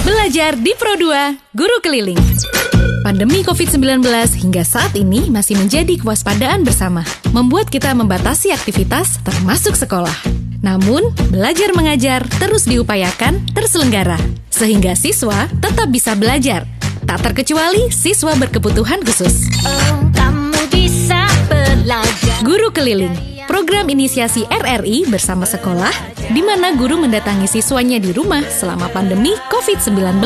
Belajar di Pro2, Guru Keliling. Pandemi COVID-19 hingga saat ini masih menjadi kewaspadaan bersama, membuat kita membatasi aktivitas termasuk sekolah. Namun, belajar mengajar terus diupayakan terselenggara, sehingga siswa tetap bisa belajar, tak terkecuali siswa berkebutuhan khusus. Kamu bisa belajar. Guru Keliling, program inisiasi RRI bersama sekolah, di mana guru mendatangi siswanya di rumah selama pandemi COVID-19.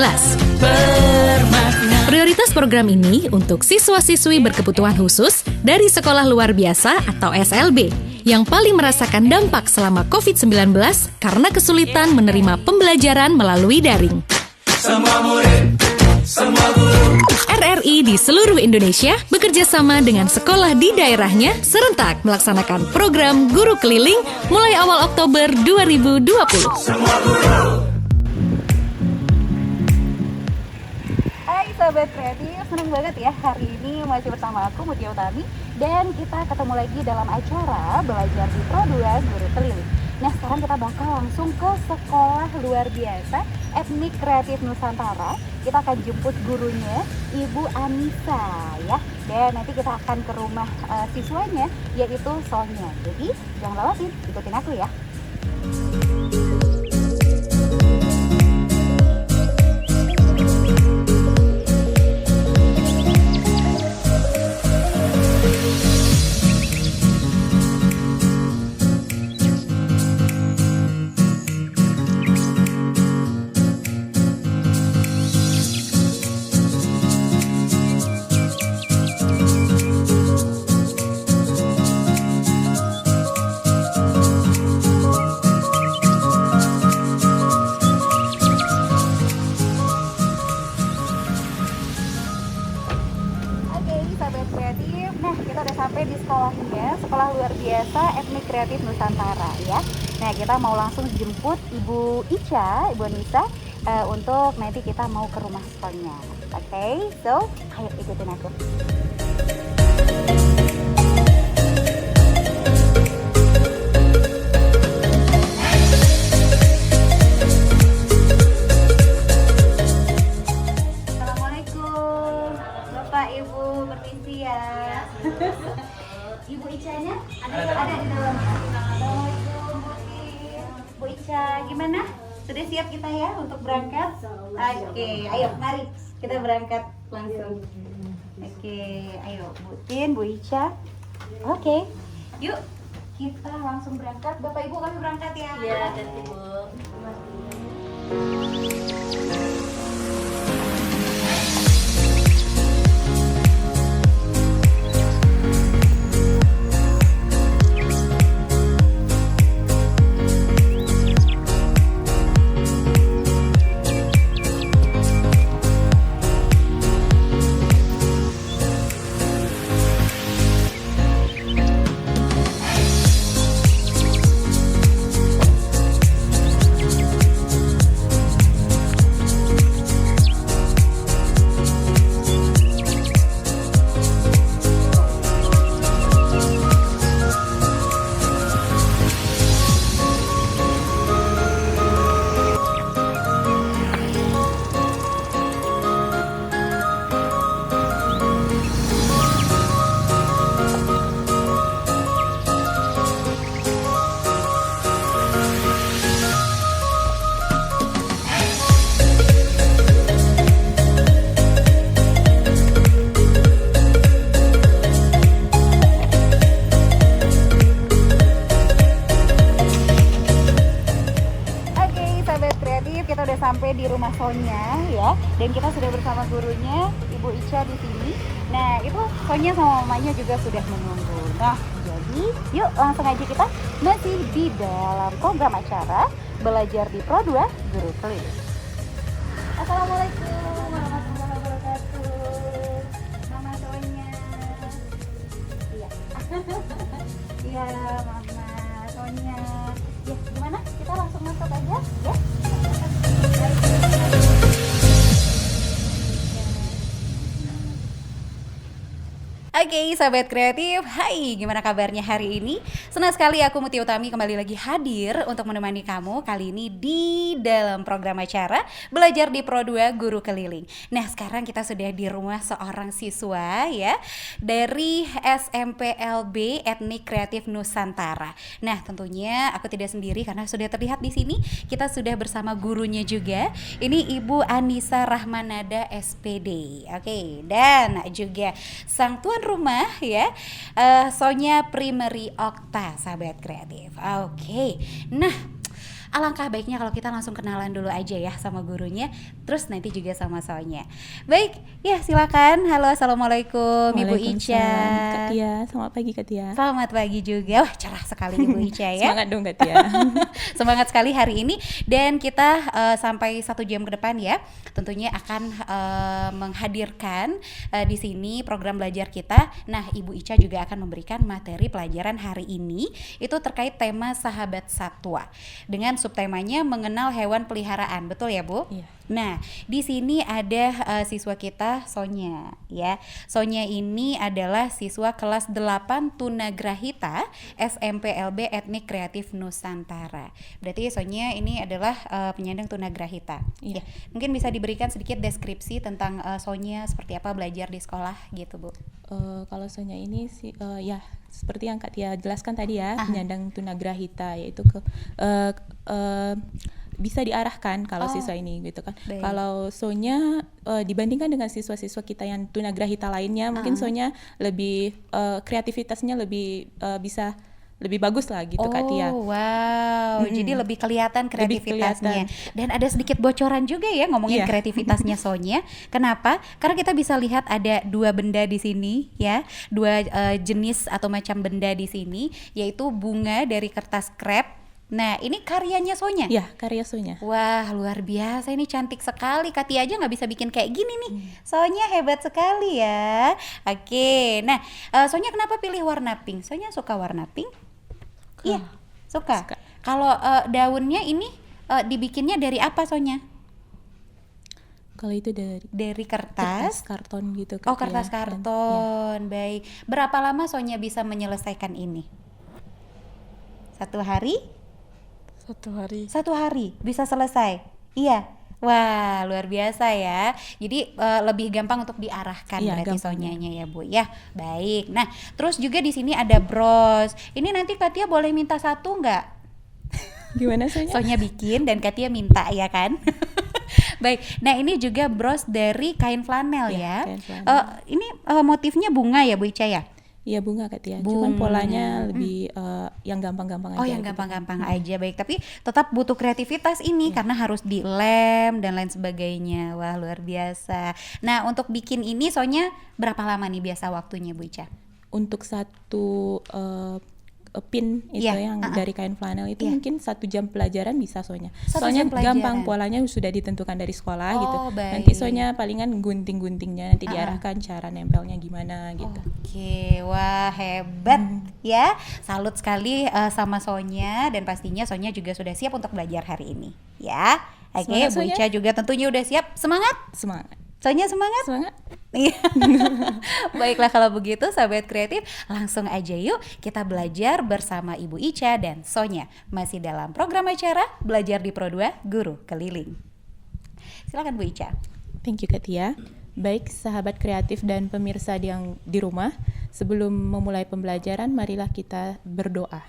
Prioritas program ini untuk siswa-siswi berkebutuhan khusus dari sekolah luar biasa atau SLB yang paling merasakan dampak selama COVID-19 karena kesulitan menerima pembelajaran melalui daring. Semua murid, semua guru. RRI di seluruh Indonesia bekerja sama dengan sekolah di daerahnya serentak melaksanakan program Guru Keliling mulai awal Oktober 2020. Semua guru. Hai Sobat Kreatif, senang banget ya hari ini masih bersama aku Mutia Utami dan kita ketemu lagi dalam acara Belajar di Pro2 Guru Keliling. Nah sekarang kita bakal langsung ke sekolah luar biasa Etnik Kreatif Nusantara. Kita akan jemput gurunya Ibu Anissa ya, dan nanti kita akan ke rumah siswanya yaitu Sonya. Jadi jangan lewatin, ikutin aku ya. Sekolah luar biasa Etnik Kreatif Nusantara ya. Nah kita mau langsung jemput Ibu Ica, Ibu Anissa untuk nanti kita mau ke rumah sekolahnya. Oke, so ayo ikutin aku. Assalamualaikum, Bapak Ibu permisi ya. Ibu Icanya ada di dalam. Assalamualaikum Bu Ica, gimana? Sudah siap kita ya untuk berangkat? Oke, ayo mari kita berangkat langsung. Oke, ayo Bu Tin, Bu Ica. Oke, yuk kita langsung berangkat. Bapak Ibu kami berangkat ya. Iya, ganti Bu. Sampai di rumah Sonya ya, dan kita sudah bersama gurunya Ibu Ica di sini. Nah itu Sonya sama mamanya juga sudah menunggu. Nah jadi yuk langsung aja kita masih di dalam program acara Belajar di Pro2 Guru Keliling. Assalamualaikum warahmatullahi wabarakatuh. Mama Sonya. Iya. Iya Mama Sonya. Ya gimana? Kita langsung masuk aja ya. Oke, sahabat kreatif, hai, gimana kabarnya hari ini? Senang sekali aku Mutia Utami kembali lagi hadir untuk menemani kamu kali ini di dalam program acara Belajar di Pro 2 Guru Keliling. Nah, sekarang kita sudah di rumah seorang siswa ya dari SMPLB Etnik Kreatif Nusantara. Nah, tentunya aku tidak sendiri karena sudah terlihat di sini kita sudah bersama gurunya juga. Ini Ibu Anissa Rahmanada SPD. Oke, dan juga sang tuan rumah ya, Sonya Primary Okta, sahabat kreatif. Oke, nah alangkah baiknya kalau kita langsung kenalan dulu aja ya sama gurunya, terus nanti juga sama Sonya. Baik, ya silakan. Halo, assalamualaikum Ibu Ica. Kak Tia, selamat pagi Kak Tia. Selamat pagi juga. Wah, cerah sekali Ibu Ica ya. Semangat dong Kak Tia. Semangat sekali hari ini, dan kita sampai 1 jam ke depan ya tentunya akan menghadirkan di sini program belajar kita. Nah, Ibu Ica juga akan memberikan materi pelajaran hari ini itu terkait tema sahabat satwa dengan subtemanya mengenal hewan peliharaan. Betul ya, Bu? Iya. Nah, di sini ada siswa kita Sonya ya. Sonya ini adalah siswa kelas 8 Tunagrahita SMPLB Etnik Kreatif Nusantara. Berarti Sonya ini adalah penyandang tunagrahita. Iya. Ya, mungkin bisa diberikan sedikit deskripsi tentang Sonya seperti apa belajar di sekolah gitu, Bu. Kalau Sonya ini sih ya seperti yang Kak Tia jelaskan tadi ya, penyandang tunagrahita, yaitu bisa diarahkan kalau siswa ini gitu kan. Baik. Kalau Sonya dibandingkan dengan siswa-siswa kita yang tunagrahita lainnya, mungkin Sonya lebih kreativitasnya lebih bisa lebih bagus lah gitu Kak Tia. Oh wow, jadi lebih kelihatan kreativitasnya. Dan ada sedikit bocoran juga ya ngomongin kreativitasnya Sonya. Kenapa? Karena kita bisa lihat ada 2 benda di sini ya, 2 jenis atau macam benda di sini, yaitu bunga dari kertas krep. Nah, ini karyanya Sonya. Iya, karya Sonya. Wah, luar biasa, ini cantik sekali. Kati aja nggak bisa bikin kayak gini nih. Sonya hebat sekali ya. Oke, nah Sonya kenapa pilih warna pink? Sonya suka warna pink? Iya, suka. Kalau daunnya ini dibikinnya dari apa Sonya? Kalau itu dari kertas karton gitu Kak. Oh, kertas karton. Baik. Berapa lama Sonya bisa menyelesaikan ini? 1 hari? 1 hari. 1 hari bisa selesai. Iya. Wah, luar biasa ya. Jadi lebih gampang untuk diarahkan berarti Sonyanya ya, Bu. Ya, baik. Nah, terus juga di sini ada bros. Ini nanti Katia boleh minta 1 nggak? Gimana Sonya? Sonya bikin dan Katia minta ya kan? Baik. Nah, ini juga bros dari kain flanel ya. Kain flanel. Ini motifnya bunga ya, Bu Ica ya? Iya, bunga Kak Tia. Cuman polanya lebih yang gampang-gampang aja. Oh, yang gampang-gampang aja. Baik, tapi tetap butuh kreativitas ini karena harus dilem dan lain sebagainya. Wah, luar biasa. Nah, untuk bikin ini Sonya berapa lama nih biasa waktunya, Bu Ica? Untuk 1 pin itu yang dari kain flanel itu mungkin 1 jam pelajaran bisa Sonya. 1 Soalnya jam pelajaran. gampang, polanya sudah ditentukan dari sekolah gitu. Baik. Nanti Sonya palingan gunting-guntingnya, nanti diarahkan cara nempelnya gimana gitu. Oke, wah hebat ya. Salut sekali sama Sonya, dan pastinya Sonya juga sudah siap untuk belajar hari ini ya. Oke, Semangat, Bu Ica juga tentunya udah siap. Semangat? Semangat. Sonya semangat? Semangat. Iya. Baiklah kalau begitu sahabat kreatif, langsung aja yuk kita belajar bersama Ibu Ica dan Sonya. Masih dalam program acara Belajar di Pro 2 Guru Keliling. Silakan Bu Ica. Thank you Kak Tia. Baik sahabat kreatif dan pemirsa yang di rumah, sebelum memulai pembelajaran marilah kita berdoa.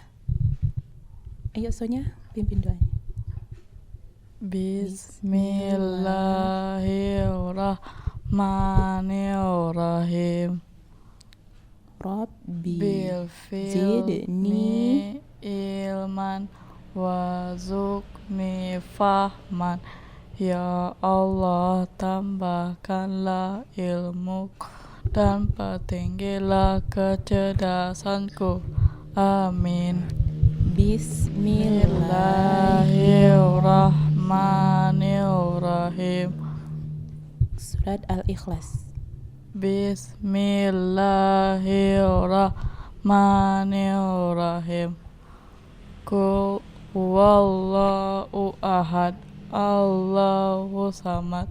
Ayo Sonya, pimpin doanya. Bismillahirrahmanirrahim. Rabbi Zidni ilman warzuqni fahman. Ya Allah, tambahkanlah ilmu dan pertinggilah kecerdasanku. Amin. Bismillahirrahmanirrahim. Surat Al-Ikhlas. Bismillahirrahmanirrahim. Qul huwallahu ahad, Allahu samad,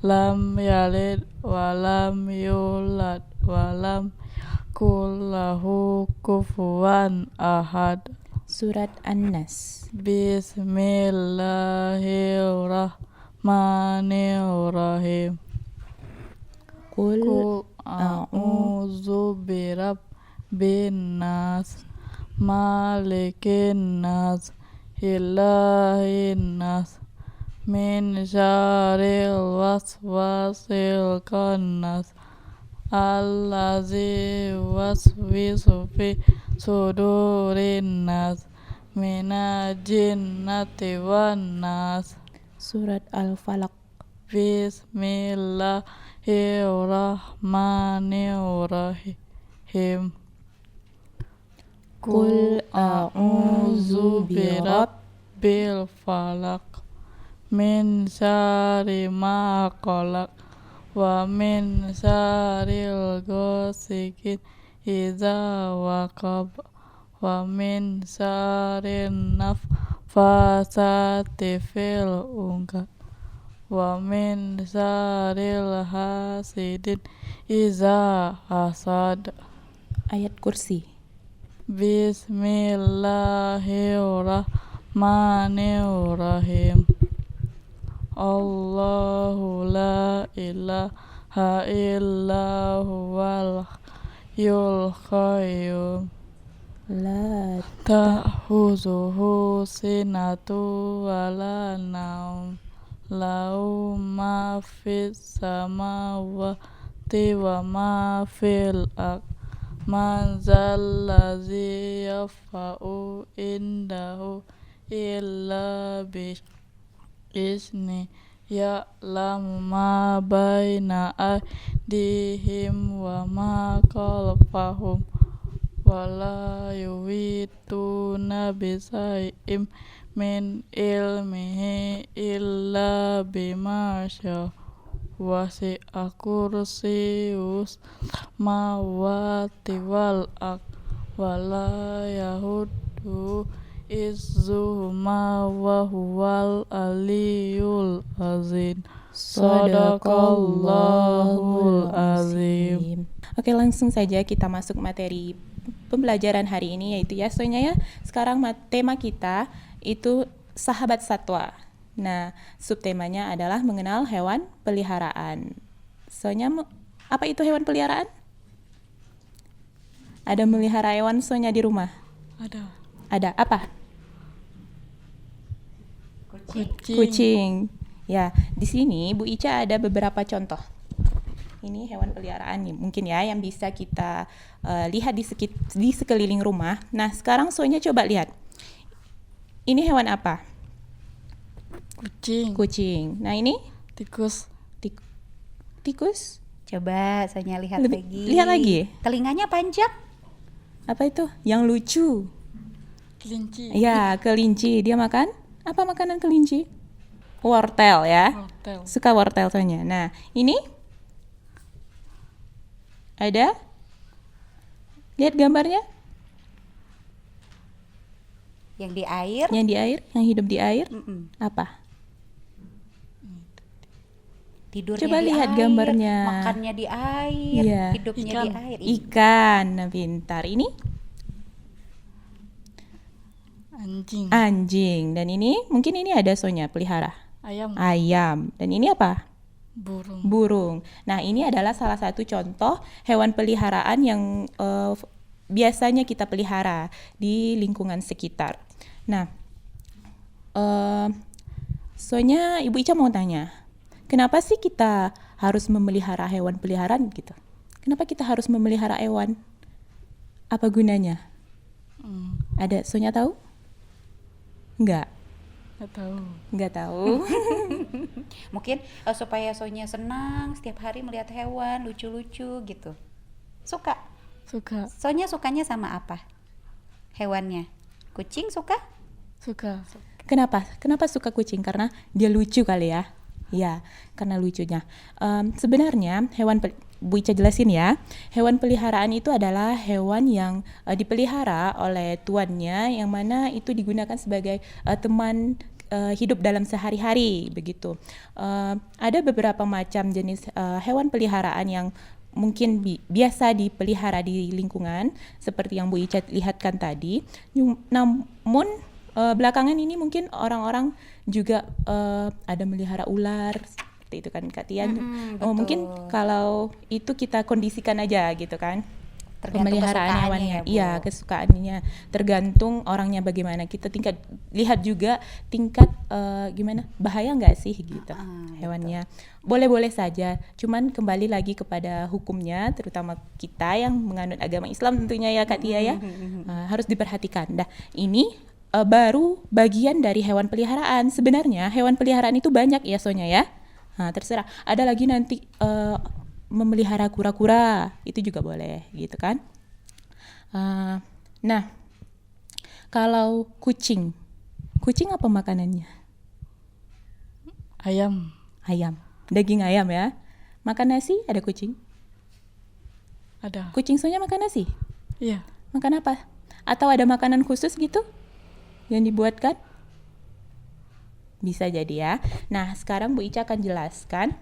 lam yalid walam yulad walam yakul kufuwan ahad. Surat An-Nas. Bismillahirrahmanirrahim. Qul Qul a'udzu birabbin nas, malikin nas, ilahin nas, min syarril waswasil khannas, allazi waswisu fi sudurin nas, minal jinnati wan nas. Surat Al-Falaq. Bismillahirrahmanirrahim. Qul a'udzu birabbil falaq, min syarri ma khalaq, wa min syarril ghasiqin idza waqab, wa min syarrin nafasati fil uqad, wa min syarril hasidin idza hasad. Ayat kursi. Bismillahirrahmanirrahim. Allahu la ilaha illa huwal hayyul qayyum, La ta'khuzuhu sinatu wala naum, lahu ma fis samawati wa ma fil ardh, man zallazi yafa'u indahu illa bi'izni, ya'lamu ma baina aydihim wa ma khalfahum, wa la yuhituna bisay'in min ilmihi illa bima syaa, wasi'a kursiyyuhus samawati wal ardh, wa la yahuddu izzuhuma wa huwal aliyyul azim. Sadaqallahul azim. Oke, langsung saja kita masuk materi pembelajaran hari ini, yaitu ya Sonya ya. Sekarang tema kita itu sahabat satwa. Nah, subtemanya adalah mengenal hewan peliharaan. Sonya, apa itu hewan peliharaan? Ada melihara hewan Sonya di rumah? Ada Ada apa? kucing. Kucing. Ya, di sini Bu Ica ada beberapa contoh. Ini hewan peliharaan nih, mungkin ya yang bisa kita lihat di sekeliling rumah. Nah, sekarang Sonya coba lihat. Ini hewan apa? Kucing. Kucing. Nah, ini Tikus. tikus. Coba Sonya lihat lagi. Lihat lagi. Telinganya panjang. Apa itu? Yang lucu. Kelinci. Ya, kelinci. Dia makan apa makanan kelinci? Wortel ya. Wortel. Suka wortel Sonya. Nah, ini ada? Lihat gambarnya. Yang di air. Yang di air, yang hidup di air. Mm-mm. Apa? Tidurnya Coba di lihat air, gambarnya. makannya di air, Iya. hidupnya Ikan. di air. Ikan. Nah, pintar. Ini Anjing. anjing. Dan ini mungkin ini ada Sonya pelihara. Ayam. Ayam. Dan ini apa? Burung. Burung. Nah, ini adalah salah satu contoh hewan peliharaan yang biasanya kita pelihara di lingkungan sekitar. Nah, Sonya, Ibu Ica mau tanya, kenapa sih kita harus memelihara hewan peliharaan gitu? Kenapa kita harus memelihara hewan? Apa gunanya? Ada Sonya tahu? Enggak. Nggak tahu. Enggak tahu. Mungkin supaya Sonya senang setiap hari melihat hewan lucu-lucu gitu. Suka. Suka. Sonya sukanya sama apa? Hewannya. Kucing suka? Suka. Kenapa? Kenapa suka kucing? Karena dia lucu kali ya. Ya, karena lucunya. Sebenarnya Bu Ica jelasin ya. Hewan peliharaan itu adalah hewan yang dipelihara oleh tuannya, yang mana itu digunakan sebagai teman hidup dalam sehari-hari begitu. Ada beberapa macam jenis hewan peliharaan yang mungkin biasa dipelihara di lingkungan seperti yang Bu Ica lihatkan tadi. Namun belakangan ini mungkin orang-orang juga ada melihara ular seperti itu kan Kak Tia. Mungkin kalau itu kita kondisikan aja gitu kan. Tergantung Pemeliharaan kesukaannya hewannya, ya, Bu. iya kesukaannya, tergantung orangnya bagaimana. Kita lihat juga tingkat gimana bahaya nggak sih gitu hewannya. Boleh-boleh saja, cuman kembali lagi kepada hukumnya, terutama kita yang menganut agama Islam tentunya ya Kak Tia ya, harus diperhatikan. Nah ini baru bagian dari hewan peliharaan. Sebenarnya hewan peliharaan itu banyak ya Sonya ya. Nah, terserah. Ada lagi nanti memelihara kura-kura, itu juga boleh gitu kan. Nah, kalau kucing apa makanannya? Ayam. Ayam, daging ayam ya. Makan nasi ada kucing? Ada. Kucing Sonya makan nasi? Iya. Makan apa? Atau ada makanan khusus gitu yang dibuatkan? Bisa jadi ya. Nah, sekarang Bu Ica akan jelaskan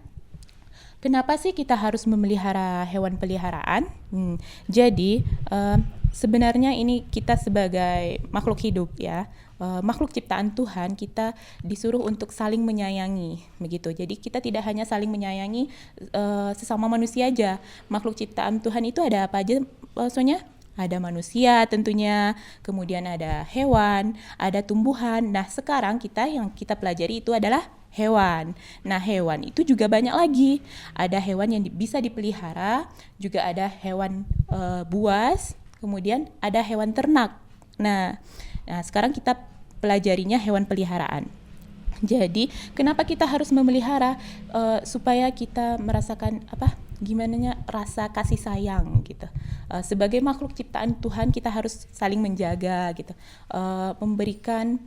kenapa sih kita harus memelihara hewan peliharaan. Jadi sebenarnya ini kita sebagai makhluk hidup ya, makhluk ciptaan Tuhan, kita disuruh untuk saling menyayangi begitu. Jadi kita tidak hanya saling menyayangi sesama manusia aja. Makhluk ciptaan Tuhan itu ada apa aja Sonya? Ada manusia tentunya, kemudian ada hewan, ada tumbuhan. Nah sekarang yang kita pelajari itu adalah hewan. Nah hewan itu juga banyak lagi. Ada hewan yang bisa dipelihara, juga ada hewan buas, kemudian ada hewan ternak. Nah sekarang kita pelajarinya hewan peliharaan. Jadi kenapa kita harus memelihara? Supaya kita merasakan gimana rasa kasih sayang gitu. Sebagai makhluk ciptaan Tuhan kita harus saling menjaga gitu, memberikan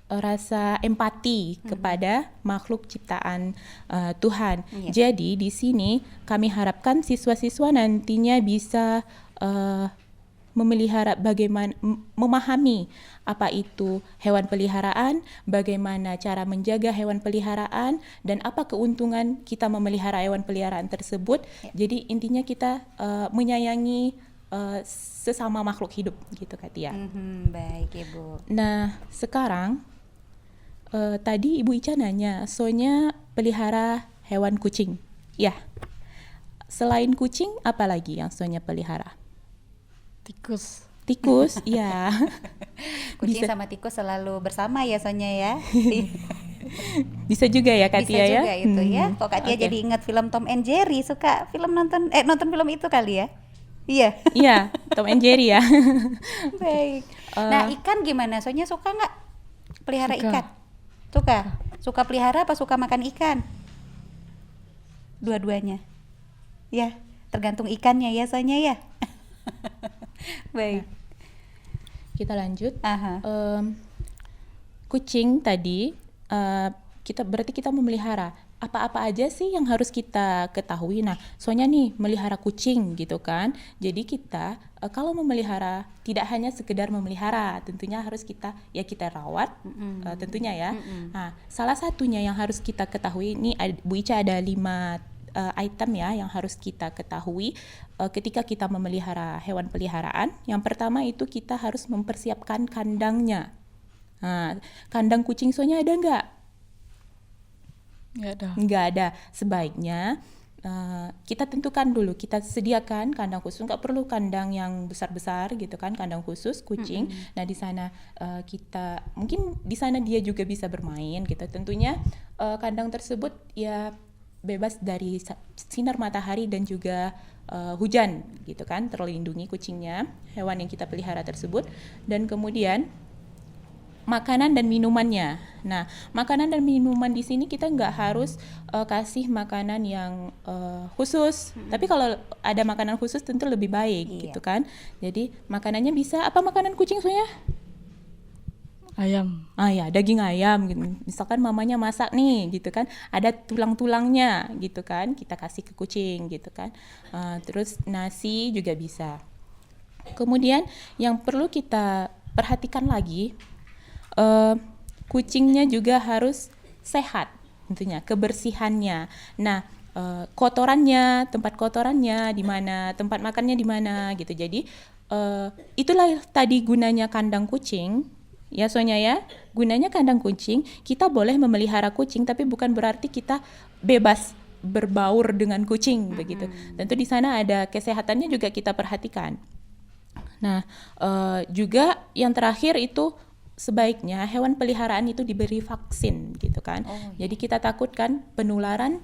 rasa empati kepada makhluk ciptaan Tuhan. Jadi di sini kami harapkan siswa-siswa nantinya bisa memelihara, bagaimana memahami apa itu hewan peliharaan, bagaimana cara menjaga hewan peliharaan, dan apa keuntungan kita memelihara hewan peliharaan tersebut. Jadi intinya kita menyayangi sesama makhluk hidup gitu Kak Tia. Baik Ibu. Nah sekarang tadi Ibu Ica nanya, Sonya pelihara hewan kucing. Ya. Selain kucing apa lagi yang Sonya pelihara? Tikus, ya. Kucing sama tikus selalu bersama ya Sonya ya. Bisa juga ya Kak Tia ya. Bisa juga itu ya. Kok Kak Tia Oke. jadi ingat film Tom and Jerry, suka nonton film itu kali ya? Iya. Iya, Tom and Jerry ya. Baik. Nah ikan gimana? Sonya suka nggak pelihara Suka. ikan? Suka pelihara apa suka makan ikan? Dua-duanya. Ya, tergantung ikannya ya Sonya ya. Baik. Kita lanjut. Aha. Kucing tadi berarti kita memelihara. Apa-apa aja sih yang harus kita ketahui? Nah, soalnya nih melihara kucing gitu kan. Jadi kita kalau memelihara tidak hanya sekedar memelihara, tentunya harus kita rawat, tentunya ya. Nah, salah satunya yang harus kita ketahui ini Bu Ica ada 5 item ya yang harus kita ketahui ketika kita memelihara hewan peliharaan. Yang pertama itu kita harus mempersiapkan kandangnya. Nah, kandang kucing soalnya ada nggak? Nggak ada. Sebaiknya kita tentukan dulu, kita sediakan kandang khusus. Nggak perlu kandang yang besar-besar gitu kan, kandang khusus kucing. Nah di sana mungkin di sana dia juga bisa bermain gitu. Tentunya kandang tersebut ya bebas dari sinar matahari dan juga hujan gitu kan, terlindungi kucingnya, hewan yang kita pelihara tersebut. Dan kemudian makanan dan minumannya. Nah, makanan dan minuman di sini kita nggak harus kasih makanan yang khusus. Tapi kalau ada makanan khusus tentu lebih baik gitu kan. Jadi makanannya bisa apa makanan kucing soalnya? Ayam. Ya, daging ayam gitu. Misalkan mamanya masak nih gitu kan, ada tulang-tulangnya gitu kan, kita kasih ke kucing gitu kan. Terus nasi juga bisa. Kemudian yang perlu kita perhatikan lagi, kucingnya juga harus sehat tentunya, kebersihannya. Nah, kotorannya, tempat kotorannya di mana, tempat makannya di mana gitu. Jadi itulah tadi gunanya kandang kucing. Ya Sonya ya, gunanya kandang kucing, kita boleh memelihara kucing tapi bukan berarti kita bebas berbaur dengan kucing begitu. Tentu di sana ada kesehatannya juga kita perhatikan. Nah, juga yang terakhir itu sebaiknya hewan peliharaan itu diberi vaksin gitu kan. Jadi kita takutkan penularan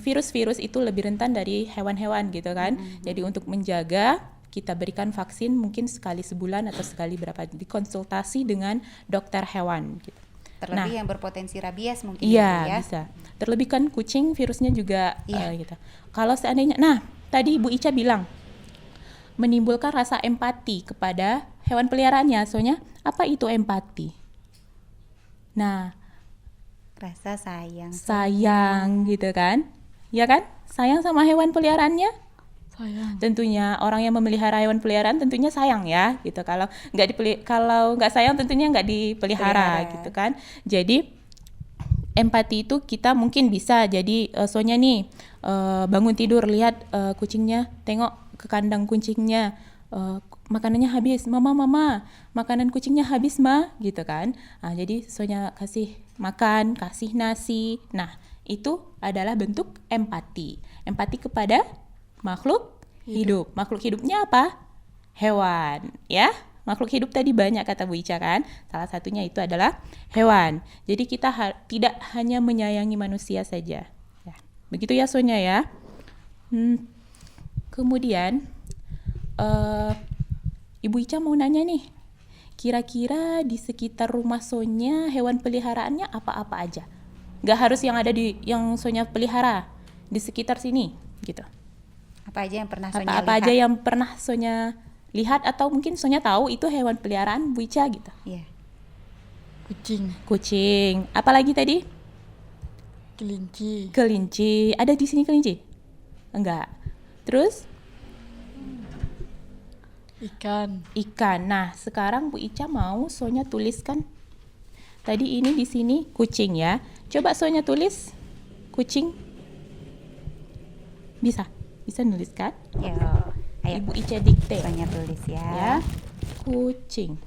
virus-virus itu lebih rentan dari hewan-hewan gitu kan. Jadi untuk menjaga kita berikan vaksin mungkin sekali sebulan atau sekali berapa, dikonsultasi dengan dokter hewan gitu. Terlebih yang berpotensi rabies mungkin Iya, ya. bisa. Terlebih kan kucing virusnya juga Iya. gitu. Kalau seandainya, nah tadi Bu Ica bilang menimbulkan rasa empati kepada hewan peliharaannya. Soalnya apa itu empati? Nah, Rasa sayang gitu kan? Ya kan? Sayang sama hewan peliharaannya? Sayang. Tentunya orang yang memelihara hewan peliharaan tentunya sayang ya gitu. Kalau nggak sayang tentunya nggak dipelihara gitu kan. Jadi empati itu kita mungkin bisa jadi soalnya nih bangun tidur lihat kucingnya, tengok ke kandang kucingnya, makanannya habis, mama makanan kucingnya habis gitu kan. Jadi soalnya kasih makan, kasih nasi. Nah itu adalah bentuk empati kepada makhluk hidup. Makhluk hidupnya apa? Hewan, ya. Makhluk hidup tadi banyak kata Bu Ica kan. Salah satunya itu adalah hewan. Jadi kita tidak hanya menyayangi manusia saja. Ya. Begitu ya Sonya ya. Kemudian Ibu Ica mau nanya nih. Kira-kira di sekitar rumah Sonya hewan peliharaannya apa-apa aja? Gak harus yang ada yang Sonya pelihara. Di sekitar sini gitu. Apa aja yang pernah Sonya Apa lihat? aja yang pernah Sonya lihat atau mungkin Sonya tahu itu hewan peliharaan Bu Ica gitu. Iya. Kucing. Apalagi tadi? Kelinci. Kelinci. Ada di sini kelinci? Enggak. Terus? Ikan. Nah, sekarang Bu Ica mau Sonya tuliskan. Tadi ini di sini kucing ya. Coba Sonya tulis kucing. Bisa nulis kan? Yo, ayo. Ibu Ica dikte. Sonya tulis Ya. ya. Kucing.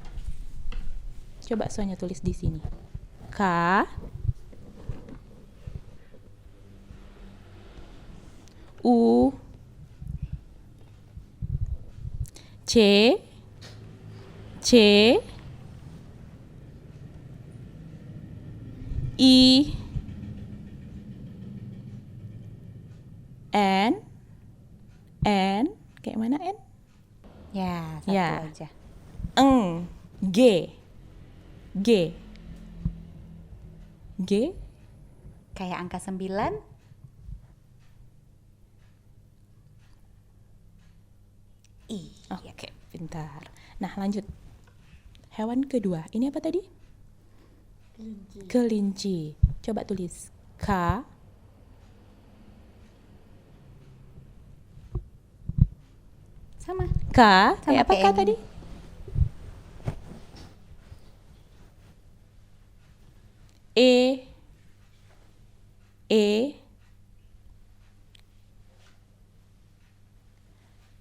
Coba Sonya tulis di sini. K U C I N kayak mana N? Ya, satu Ya. aja. G Kayak angka 9. Oke, pintar. Nah, lanjut. Hewan kedua. Ini apa tadi? Kelinci. Coba tulis K Sama. kayak apa K kayak tadi? E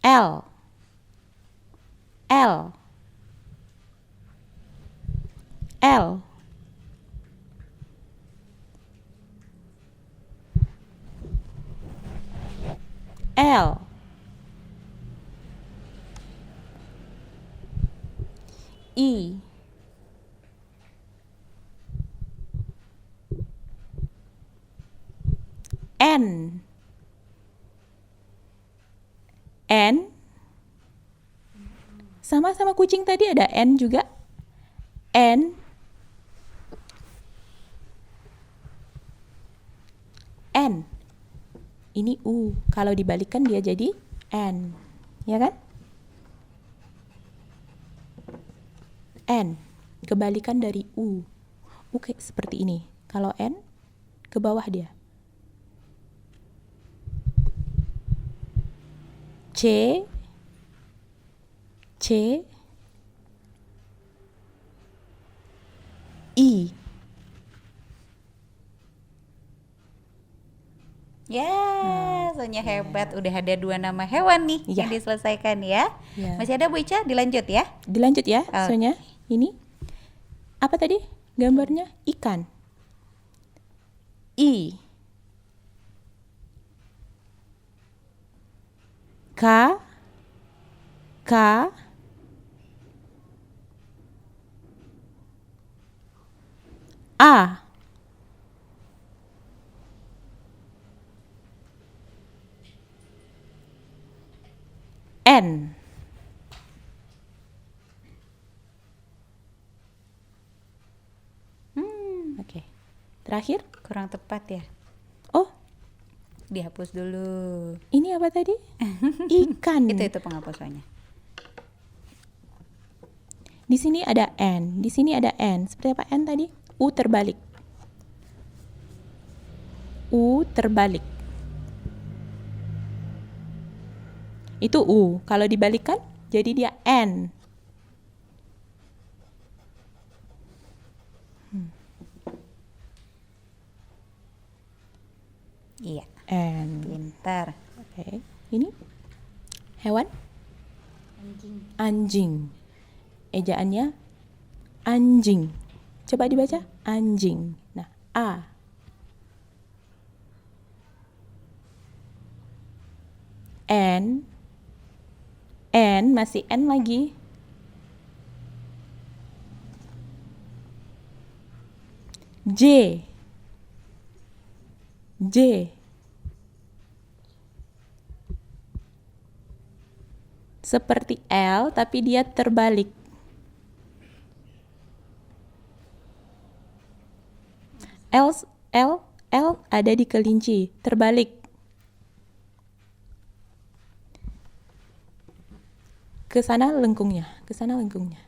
L I N sama kucing tadi ada N juga. N ini U, kalau dibalikkan dia jadi N, ya kan? N kebalikan dari U kayak seperti ini. Kalau N ke bawah dia. C I Ya, Sonya hebat. Udah ada 2 nama hewan nih Ya. yang diselesaikan ya. Ya. Masih ada Bu Ica, dilanjut ya. Dilanjut ya, Oke. Sonya. Ini apa tadi gambarnya? Ikan. I. K. K. A. N. Oke. Terakhir? Kurang tepat ya. Oh, Dihapus dulu. ini apa tadi? Ikan. Itu penghapusannya. Di sini ada N, di sini ada N. Seperti apa N tadi? U terbalik. U terbalik. Itu U. Kalau dibalikkan, jadi dia N. Iya, N. pintar. Oke. Ini hewan? Anjing. Ejaannya anjing. Coba dibaca. Anjing. Nah, A. N. N, masih N lagi. J. J. Seperti L, tapi dia terbalik. L ada di kelinci, terbalik. Ke sana lengkungnya, ke sana lengkungnya.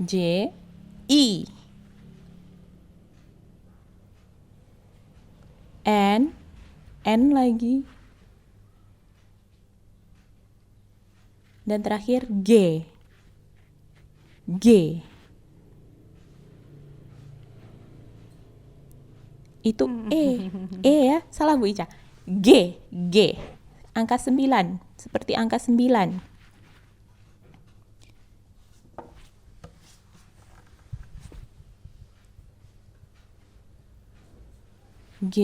J, I. N lagi. Dan terakhir G. G. Itu E. E ya, salah Bu Ica. G. G. Angka 9, seperti angka 9. G.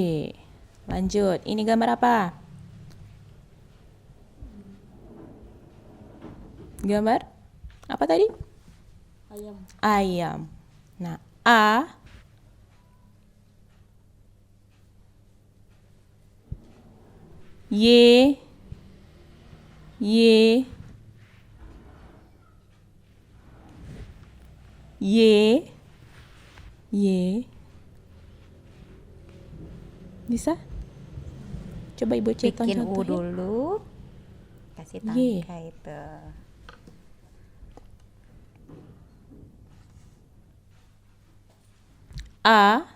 Lanjut. Ini gambar apa? Gambar apa tadi? Ayam. Ayam. Nah, A. Y. Y. Y. Y. Bisa? Coba Ibu ceton Bikin U contohnya. dulu. Kasih Ye. tangka itu. A.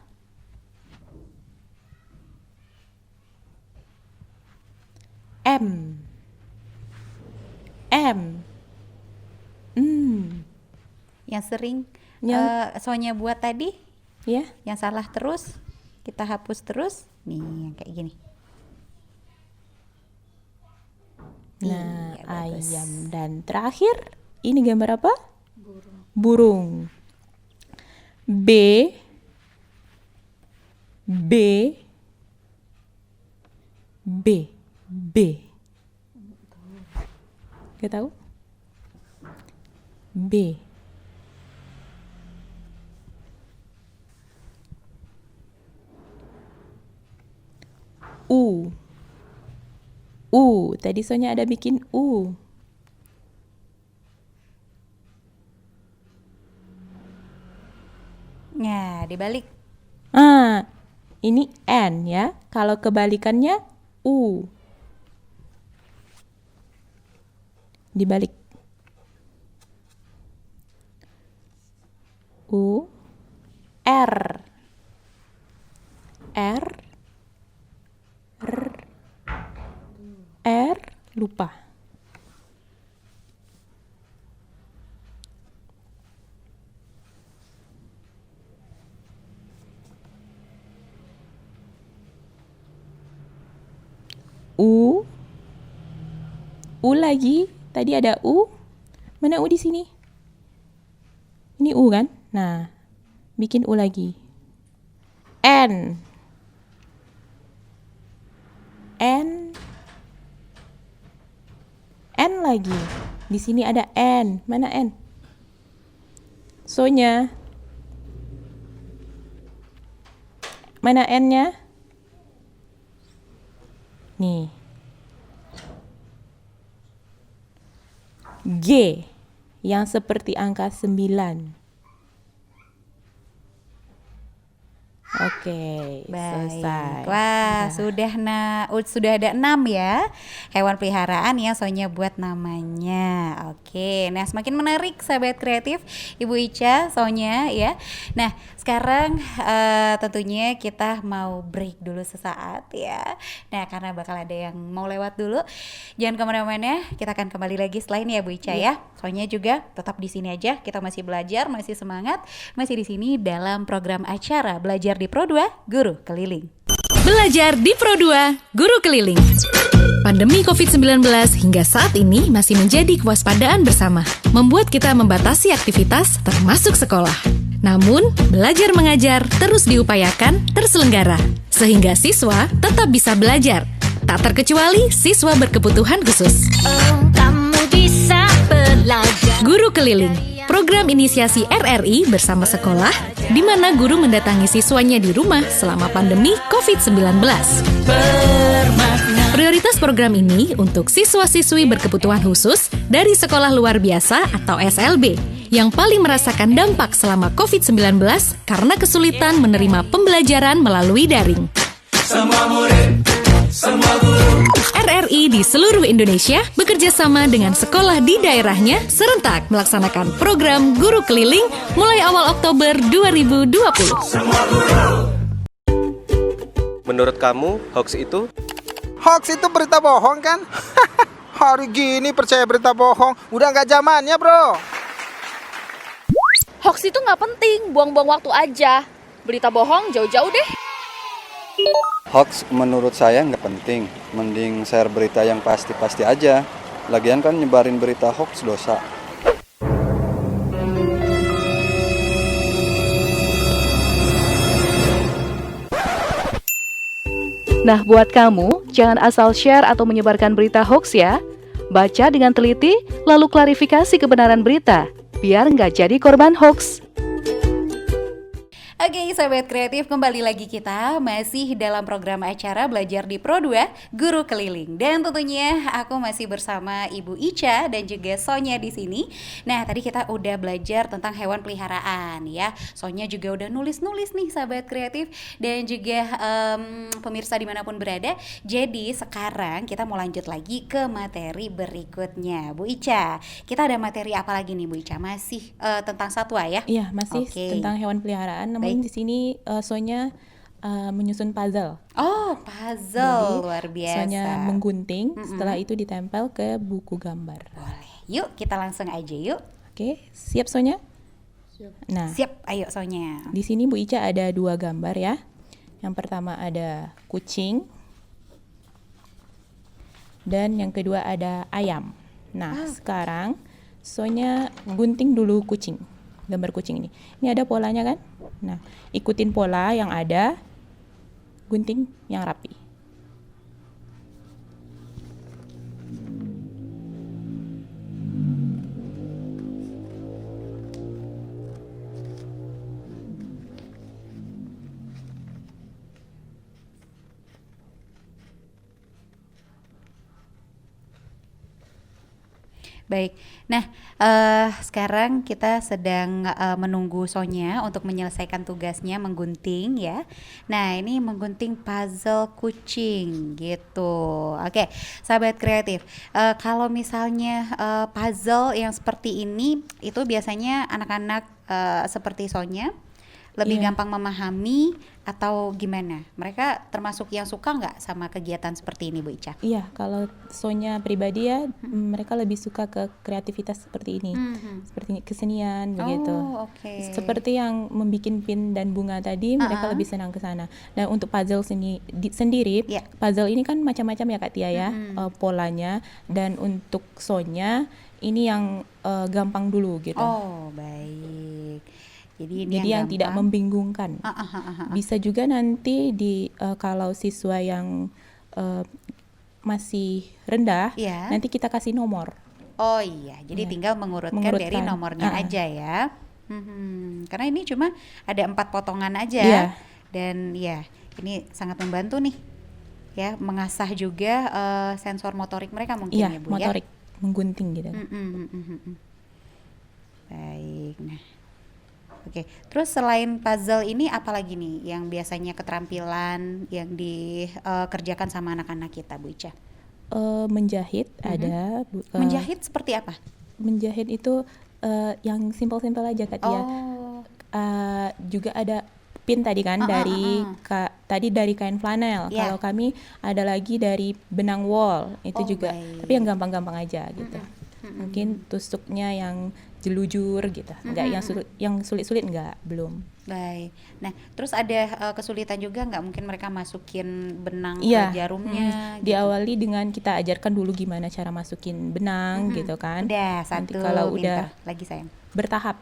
M. M. Yang sering Yang- Sonya buat tadi, Ya. yang salah terus, kita hapus terus. Nih, yang kayak gini. Nah, Iya, bagus. ayam. Dan terakhir, ini gambar apa? Burung. B. B. B. B. Gak tahu? B. U. U. Tadi Sonya ada bikin U. Nah, dibalik. Ah, ini N ya. Kalau kebalikannya U. Dibalik. U. R. R. R. R. Lupa. U. U lagi. Tadi ada U. Mana U di sini? Ini U kan? Nah, bikin U lagi. N. N. N lagi. Di sini ada N. Mana N? So-nya. Mana N-nya? Nih. G yang seperti angka 9. Oke, Baik. selesai. Wah, Udah. sudah ada 6 ya hewan peliharaan yang Sonya buat namanya. Oke, nah semakin menarik sahabat kreatif Ibu Ica, Sonya ya. Nah, sekarang tentunya kita mau break dulu sesaat ya. Nah, karena bakal ada yang mau lewat dulu. Jangan kemana-mana, kita akan kembali lagi setelah ini ya Bu Ica ya. Sonya juga tetap di sini aja. Kita masih belajar, masih semangat, masih di sini dalam program acara Belajar di Pro 2 Guru Keliling. Belajar di Pro 2 Guru Keliling. Pandemi COVID-19 hingga saat ini masih menjadi kewaspadaan bersama, membuat kita membatasi aktivitas termasuk sekolah. Namun, belajar mengajar terus diupayakan terselenggara, sehingga siswa tetap bisa belajar. Tak terkecuali siswa berkebutuhan khusus. Oh, kamu bisa belajar. Guru Keliling, program inisiasi RRI bersama sekolah, di mana guru mendatangi siswanya di rumah selama pandemi COVID-19. Prioritas program ini untuk siswa-siswi berkebutuhan khusus dari sekolah luar biasa atau SLB, yang paling merasakan dampak selama COVID-19 karena kesulitan menerima pembelajaran melalui daring. Semua murid, semua guru. RRI di seluruh Indonesia bekerja sama dengan sekolah di daerahnya serentak melaksanakan program Guru Keliling mulai awal Oktober 2020. Semua guru. Menurut kamu, hoax itu? Hoax itu berita bohong kan? Hari gini percaya berita bohong, udah nggak zamannya bro. Hoax itu nggak penting, buang-buang waktu aja. Berita bohong jauh-jauh deh. Hoax menurut saya nggak penting, mending share berita yang pasti-pasti aja. Lagian kan nyebarin berita hoax dosa. Nah, buat kamu, jangan asal share atau menyebarkan berita hoax ya. Baca dengan teliti, lalu klarifikasi kebenaran berita, biar nggak jadi korban hoax. Oke, sahabat kreatif, kembali lagi kita masih dalam program acara Belajar di Pro 2 Guru Keliling. Dan tentunya aku masih bersama Ibu Ica dan juga Sonya di sini. Nah, tadi kita udah belajar tentang hewan peliharaan ya. Sonya juga udah nulis-nulis nih sahabat kreatif dan juga pemirsa dimanapun berada. Jadi sekarang kita mau lanjut lagi ke materi berikutnya. Bu Ica, kita ada materi apa lagi nih Bu Ica? Masih tentang satwa ya? Iya, masih Oke. tentang hewan peliharaan. Namun di sini Sonya menyusun puzzle. Oh, puzzle. Jadi, luar biasa. Sonya menggunting, setelah itu ditempel ke buku gambar. Boleh. Yuk, kita langsung aja yuk. Oke, siap Sonya? Nah, Siap, ayo Sonya. di sini Bu Ica ada 2 gambar ya. Yang pertama ada kucing, dan yang kedua ada ayam. Nah, sekarang Sonya gunting dulu kucing, gambar kucing ini. Ini ada polanya kan? Nah, ikutin pola yang ada, gunting yang rapi. Baik, nah sekarang kita sedang menunggu Sonya untuk menyelesaikan tugasnya menggunting ya. Nah ini menggunting puzzle kucing gitu. Oke, sahabat kreatif, kalau misalnya puzzle yang seperti ini itu biasanya anak-anak seperti Sonya lebih Iya. gampang memahami atau gimana? Mereka termasuk yang suka nggak sama kegiatan seperti ini, Bu Ica? Iya, kalau Sonya pribadi ya, mereka lebih suka ke kreativitas seperti ini, seperti kesenian begitu. Oh, oke. Seperti yang membuat pin dan bunga tadi, mereka lebih senang ke sana. Dan untuk puzzle sendiri, Iya. puzzle ini kan macam-macam ya Kak Tia ya, polanya. Dan untuk Sonya ini yang gampang dulu gitu. Oh, baik. Jadi ini Jadi yang tidak gampang. membingungkan. Bisa juga nanti kalau siswa yang masih rendah, Iya. nanti kita kasih nomor. Oh iya, jadi tinggal mengurutkan dari nomornya aja ya. Karena ini cuma ada 4 potongan aja. Iya. Dan ya, ini sangat membantu nih. Ya, mengasah juga sensor motorik mereka mungkin Iya, ya, Bu motorik menggunting gitu. Baik. Nah. Oke, terus selain puzzle ini apalagi nih yang biasanya keterampilan yang dikerjakan sama anak-anak kita, Bu Ica? Menjahit ada. Menjahit seperti apa? Menjahit itu yang simpel-simpel aja Kak Tia. Juga ada pin tadi kan tadi dari kain flanel. Yeah. Kalau kami ada lagi dari benang wol itu juga. Baik. Tapi yang gampang-gampang aja gitu. Mungkin tusuknya yang jelujur gitu. Enggak yang sulit-sulit enggak, belum. Baik. Nah, terus ada kesulitan juga nggak mungkin mereka masukin benang Iya. ke jarumnya? Diawali dengan kita ajarkan dulu gimana cara masukin benang gitu kan. Udah, Nanti satu. kalau pinter. udah Lagi sayang. bertahap.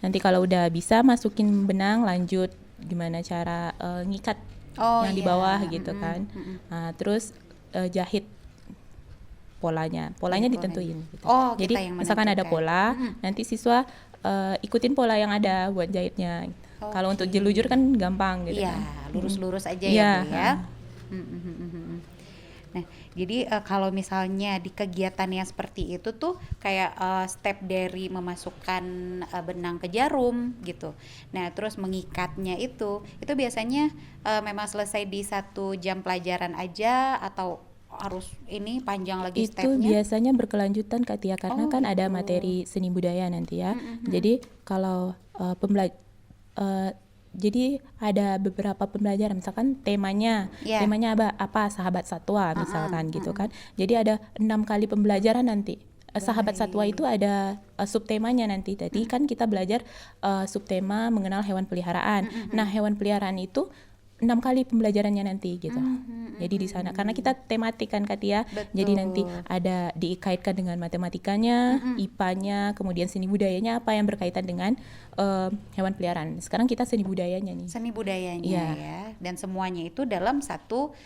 Nanti kalau udah bisa masukin benang, lanjut gimana cara ngikat yang di bawah gitu kan. Nah, terus jahit polanya ditentuin gitu. Oh, kita jadi yang misalkan ada menentukan. pola, nanti siswa ikutin pola yang ada buat jahitnya. Kalau untuk jelujur kan gampang gitu Iya, kan. lurus-lurus aja Iya, ya, Bu ya. Nah, jadi kalau misalnya di kegiatan yang seperti itu tuh kayak step dari memasukkan benang ke jarum gitu. Nah, terus mengikatnya itu biasanya memang selesai di 1 jam pelajaran aja atau harus ini panjang lagi Itu stepnya? biasanya berkelanjutan Kak Tia, karena kan ada materi seni budaya nanti ya. Jadi kalau jadi ada beberapa pembelajaran, misalkan temanya apa sahabat satwa misalkan gitu kan. Jadi ada 6 kali pembelajaran nanti. Sahabat satwa itu ada subtemanya nanti. Tadi kan kita belajar subtema mengenal hewan peliharaan. Nah, hewan peliharaan itu 6 kali pembelajarannya nanti gitu. Jadi di sana karena kita tematik kan Kak Tia. Jadi nanti ada dikaitkan dengan matematikanya, IPA-nya, kemudian seni budayanya apa yang berkaitan dengan hewan peliharaan. Sekarang kita seni budayanya nih. Seni budayanya Iya. ya. Dan semuanya itu dalam satu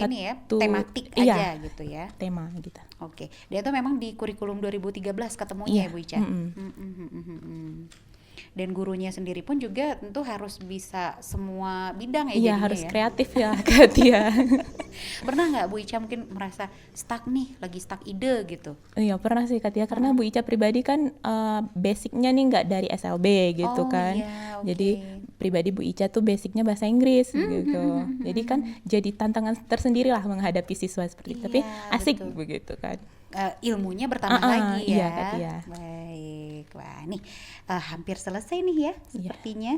ini ya, Satu- tematik iya. aja gitu ya. Tema gitu. Oke. Dia tuh memang di kurikulum 2013 ketemunya Iya. ya, Bu Ica. Dan gurunya sendiri pun juga tentu harus bisa semua bidang ya Iya, jadinya harus ya. kreatif ya Kak Tia. Pernah nggak Bu Ica mungkin merasa stuck nih, lagi stuck ide gitu? Iya, pernah sih Kak Tia, karena Bu Ica pribadi kan basicnya nih nggak dari SLB gitu Oh, kan. iya, oke. Jadi pribadi Bu Ica tuh basicnya bahasa Inggris gitu. Jadi kan jadi tantangan tersendiri lah menghadapi siswa seperti itu. Tapi Iya, asik betul. begitu kan. Ilmunya bertambah lagi iya, ya. Kak Tia. Baik, wah nih hampir selesai nih ya sepertinya.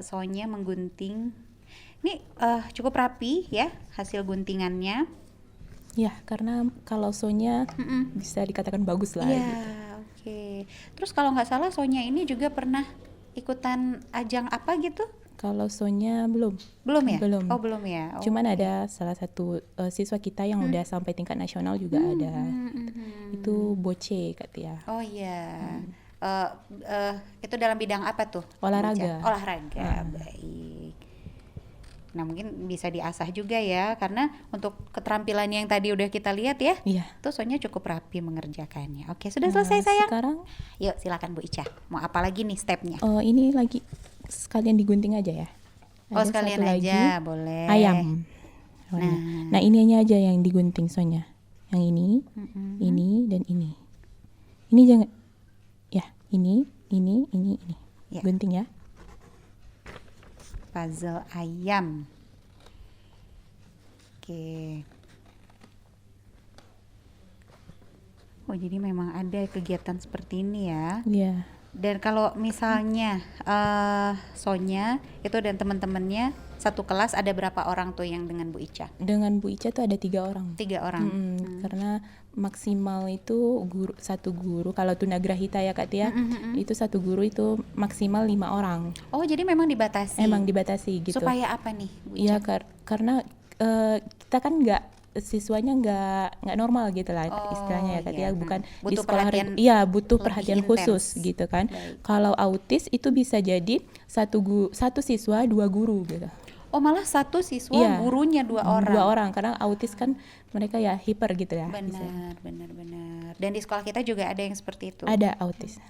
Soalnya menggunting. Ini cukup rapi ya hasil guntingannya. Ya, karena kalau Sonya bisa dikatakan bagus lah Iya, gitu. oke. Terus kalau nggak salah Sonya ini juga pernah ikutan ajang apa gitu? Kalau Sonya belum. Belum ya? Belum. Oh, belum ya. Oh, Cuman ada salah satu siswa kita yang udah sampai tingkat nasional juga ada. Itu Boce Kak Tia. Oh iya. Itu dalam bidang apa tuh? Olahraga. Olahraga. Baik. Nah, mungkin bisa diasah juga ya, karena untuk keterampilan yang tadi udah kita lihat ya, Iya. tuh Sonya cukup rapi mengerjakannya. Oke, sudah selesai sayang. Sekarang Yuk, silakan Bu Ica. Mau apa lagi nih stepnya? ini lagi sekalian digunting aja ya. Oh, Ada sekalian satu aja, lagi, boleh. ayam. Nah, ininya aja yang digunting Sonya. Yang ini dan ini. Ini jangan ya, ini. Ya. Gunting ya. Puzzle ayam. Oke. Oh, jadi memang ada kegiatan seperti ini ya. Iya. Dan kalau misalnya Sonya itu dan teman-temannya satu kelas ada berapa orang tuh yang dengan Bu Ica? Dengan Bu Ica tuh ada 3 orang. 3 orang. Karena maksimal itu satu guru kalau tunagrahita ya Kak Tia, itu satu guru itu maksimal 5 orang. Oh, jadi memang dibatasi. Emang dibatasi gitu. Supaya apa nih, Bu Ica? Iya, karena kita kan siswanya nggak normal gitu lah istilahnya ya Kak Tia, bukan di Butuh sekolah perhatian iya butuh lebih perhatian intens. khusus gitu kan. Baik. Kalau autis itu bisa jadi satu siswa 2 guru gitu. Oh, malah satu siswa Iya. gurunya 2 orang. 2 orang karena autis kan mereka ya hiper gitu ya. Benar. Dan di sekolah kita juga ada yang seperti itu. Ada autis.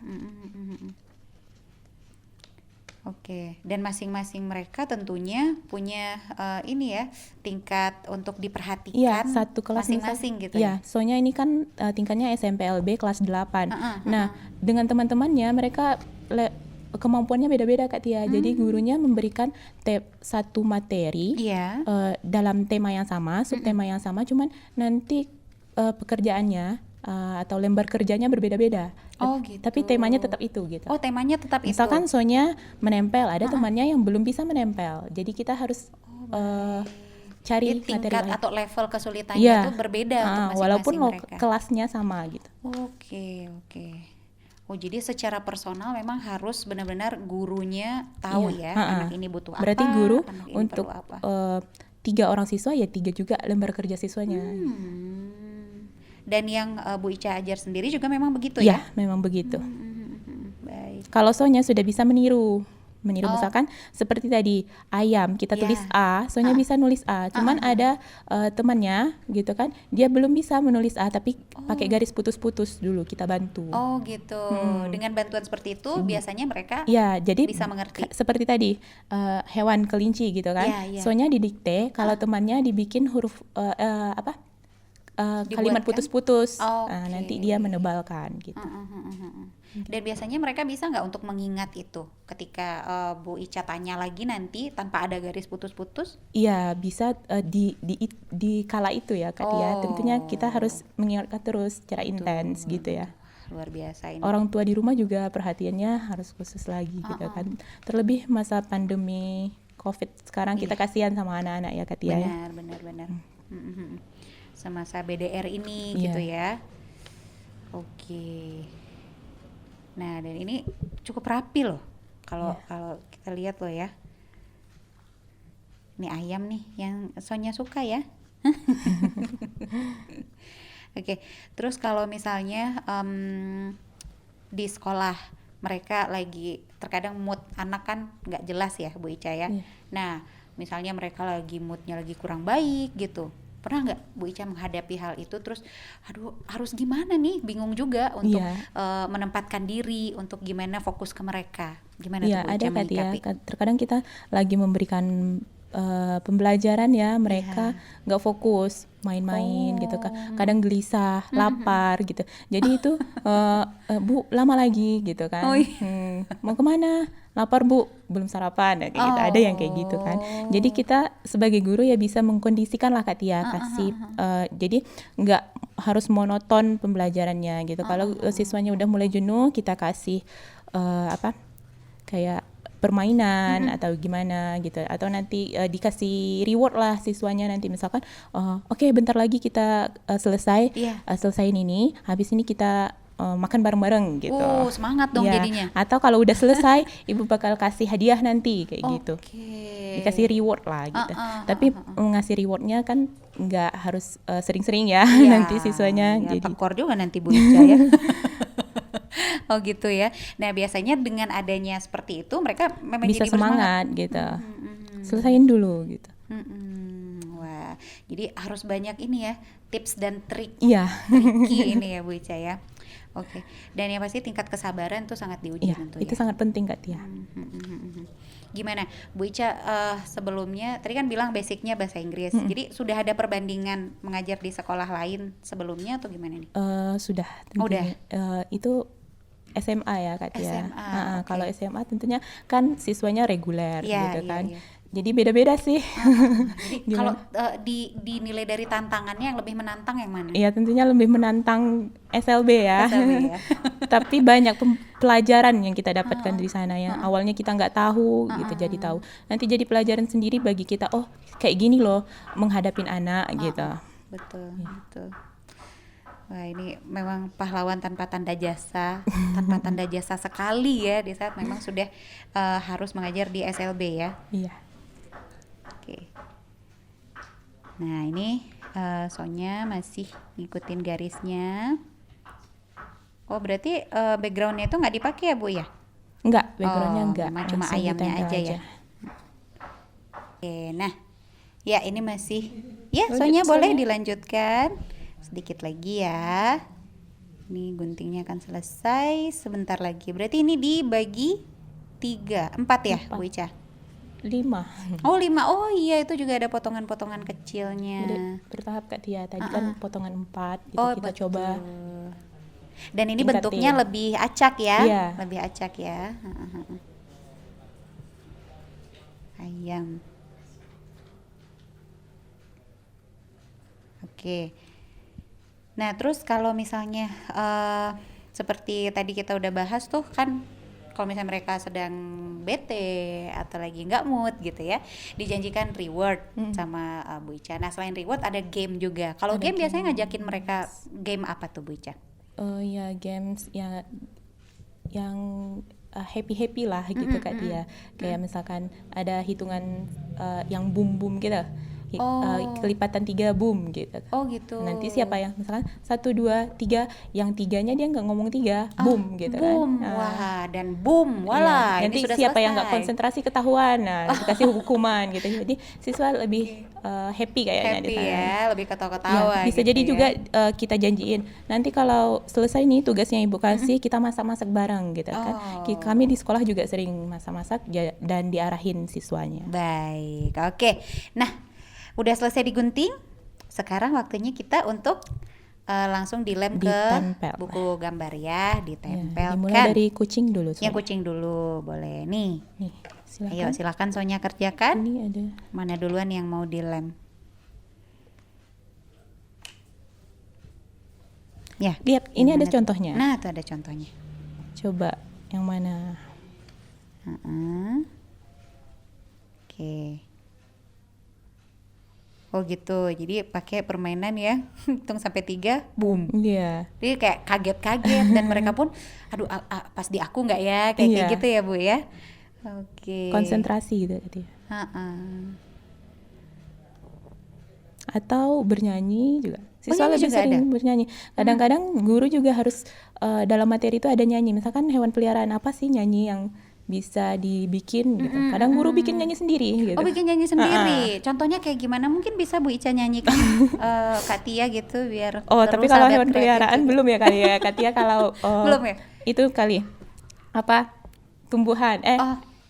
Oke, dan masing-masing mereka tentunya punya ini ya tingkat untuk diperhatikan. Iya, satu kelas masing-masing gitu. Iya, soalnya ini kan tingkatnya SMPLB kelas 8. Nah, dengan teman-temannya mereka kemampuannya beda-beda Kak Tia. Jadi gurunya memberikan satu materi Iya. dalam tema yang sama, subtema yang sama, cuman nanti pekerjaannya atau lembar kerjanya berbeda-beda. Oh, gitu. Tapi temanya tetap itu gitu. Oh, temanya tetap itu. Misalkan Sonya menempel, ada temannya yang belum bisa menempel. Jadi kita harus cari Jadi materi tingkat lain. atau level kesulitannya Iya. itu berbeda untuk masing-masing walaupun mereka. kelasnya sama gitu. Oke. Oh, jadi secara personal memang harus benar-benar gurunya tahu Iya, ya anak ini butuh apa. Berarti guru anak ini untuk perlu apa. 3 orang siswa ya 3 juga lembar kerja siswanya. Dan yang Bu Ica ajar sendiri juga memang begitu Iya, ya? memang begitu. Baik. Kalau Sonya sudah bisa meniru misalkan seperti tadi ayam kita tulis A, Sonya bisa nulis A. Cuman ada temannya gitu kan, dia belum bisa menulis A tapi pakai garis putus-putus dulu kita bantu. Oh gitu. Dengan bantuan seperti itu biasanya mereka Ya, jadi bisa mengerti. Seperti tadi hewan kelinci gitu kan. Iya. Soalnya didikte, kalau temannya dibikin huruf kalimat Dibuatkan? putus-putus. Oke. Nanti dia menebalkan gitu. Dan biasanya mereka bisa nggak untuk mengingat itu ketika Bu Ica tanya lagi nanti tanpa ada garis putus-putus? Iya, bisa di kala itu ya Kak Tia. Tentunya kita harus mengingatkan terus secara intens gitu ya. Luar biasa ini. Orang tua di rumah juga perhatiannya harus khusus lagi gitu kan. Terlebih masa pandemi COVID sekarang kita kasihan sama anak-anak ya Kak Tia. Benar. Semasa BDR ini Iya. gitu ya. Oke. Nah, dan ini cukup rapi loh. Kalau kita lihat loh ya. Ini ayam nih yang Sonya suka ya. Oke. Terus kalau misalnya di sekolah mereka lagi terkadang mood anak kan nggak jelas ya Bu Ica ya. Nah, misalnya mereka lagi moodnya lagi kurang baik gitu. Pernah nggak Bu Ica menghadapi hal itu terus aduh harus gimana nih, bingung juga untuk menempatkan diri untuk gimana fokus ke mereka, gimana tuh Bu Ica ada Kak Tia. menyikapi? Terkadang kita lagi memberikan pembelajaran ya, mereka nggak fokus, main-main gitu kan, kadang gelisah, lapar gitu. Jadi itu Bu lama lagi gitu kan. Mau kemana? Lapar Bu, belum sarapan, kayak gitu. Ada yang kayak gitu kan. Jadi kita sebagai guru ya bisa mengkondisikan lah Kak Tia, kasih jadi nggak harus monoton pembelajarannya gitu. Kalau siswanya udah mulai jenuh, kita kasih kayak permainan atau gimana gitu, atau nanti dikasih reward lah siswanya nanti, misalkan oke, bentar lagi kita selesaiin ini, habis ini kita makan bareng-bareng gitu. Semangat dong jadinya. Atau kalau udah selesai ibu bakal kasih hadiah nanti kayak gitu. Dikasih reward lah gitu. Tapi ngasih rewardnya kan nggak harus sering-sering ya, nanti siswanya jadi tekor juga nanti Bu Ica ya. Oh gitu ya. Nah biasanya dengan adanya seperti itu mereka memang bisa jadi semangat gitu. Selesain dulu gitu. Wah, jadi harus banyak ini ya tips dan trik. Iya. Triki ini ya Bu Ica ya. Oke. Dan yang pasti tingkat kesabaran tuh sangat diuji tentunya. Itu sangat penting Kak Tia. Gimana Bu Ica sebelumnya tadi kan bilang basicnya bahasa Inggris. Jadi sudah ada perbandingan mengajar di sekolah lain sebelumnya atau gimana nih? Sudah tentunya. Itu SMA ya Kak Tia. Kalau SMA tentunya kan siswanya reguler gitu kan. Jadi beda-beda sih. Jadi kalau dinilai dari tantangannya yang lebih menantang yang mana? Iya, tentunya lebih menantang SLB ya. SLB ya. Tapi banyak pelajaran yang kita dapatkan dari sana yang awalnya kita nggak tahu gitu, jadi tahu. Nanti jadi pelajaran sendiri bagi kita. Oh, kayak gini loh menghadapin anak gitu. Betul, betul. Wah, ini memang pahlawan tanpa tanda jasa, tanpa tanda jasa sekali ya di saat memang sudah harus mengajar di SLB ya. Iya. Oke. Nah, ini Sonya masih ngikutin garisnya. Oh, berarti backgroundnya itu nggak dipakai ya, Bu ya? Enggak, backgroundnya enggak. Memang cuma Langsung ayamnya ditempel aja ya. Oke, nah, ya ini masih, ya Sonya boleh dilanjutkan. Sedikit lagi ya. Ini guntingnya akan selesai sebentar lagi. Berarti ini dibagi 4 ya, Bu Ica? 5. Oh 5, oh iya itu juga ada potongan-potongan kecilnya. Jadi bertahap Kak Tia. Tadi kan potongan 4 gitu kita betul. coba. Dan ini tingkatin. bentuknya lebih acak ya? Iya. Lebih acak ya. Ayam. Oke. Nah terus kalau misalnya seperti tadi kita udah bahas tuh kan, kalau misalnya mereka sedang bete atau lagi nggak mood gitu ya, dijanjikan reward sama Bu Ica. Nah selain reward ada game juga. Kalau game biasanya ngajakin mereka game apa tuh Bu Ica? Ya games yang happy lah gitu Kak Tia. Kayak misalkan ada hitungan yang boom gitu. Kelipatan 3 boom gitu. Oh gitu. Nanti siapa yang misalkan 1, 2, 3, yang 3-nya dia nggak ngomong 3, boom gitu boom. kan. Wah, dan boom, walah. Nanti ini sudah siapa selesai. yang nggak konsentrasi ketahuan, nah dikasih hukuman gitu. Jadi siswa lebih happy kayaknya di happy sana. ya, lebih ketawa-ketawa. Ya, bisa gitu jadi ya. juga kita janjiin nanti kalau selesai nih tugasnya Ibu kasih, kita masak-masak bareng gitu kan. Kami di sekolah juga sering masak-masak dan diarahin siswanya. Baik, oke. Nah, udah selesai digunting. Sekarang waktunya kita untuk langsung dilem Ditempel. ke buku gambar ya, ditempelkan. Dimulai dari kucing dulu. Yang kucing dulu, boleh nih. Nih, silakan. Ayo silakan Sonya kerjakan. Ini ada. Mana duluan yang mau dilem? Ya, Lihat, ini ada contohnya. Nah, tuh ada contohnya. Coba yang mana? Oke. Oh gitu, jadi pakai permainan ya, hitung sampai 3, boom. Iya. Jadi kayak kaget-kaget dan mereka pun, aduh pas di aku nggak ya, kayak gitu ya Bu ya. Oke. Konsentrasi gitu tadi. Atau bernyanyi juga. Siswa lebih juga sering bernyanyi. Kadang-kadang guru juga harus dalam materi itu ada nyanyi. Misalkan hewan peliharaan apa sih nyanyi yang bisa dibikin gitu. Kadang guru bikin nyanyi sendiri gitu. Oh bikin nyanyi sendiri. Contohnya kayak gimana? Mungkin bisa Bu Ica nyanyikan Kak Tia gitu biar. Oh tapi kalau hewan peliharaan belum ya kali ya Kak Tia kalau belum ya? Itu kali apa tumbuhan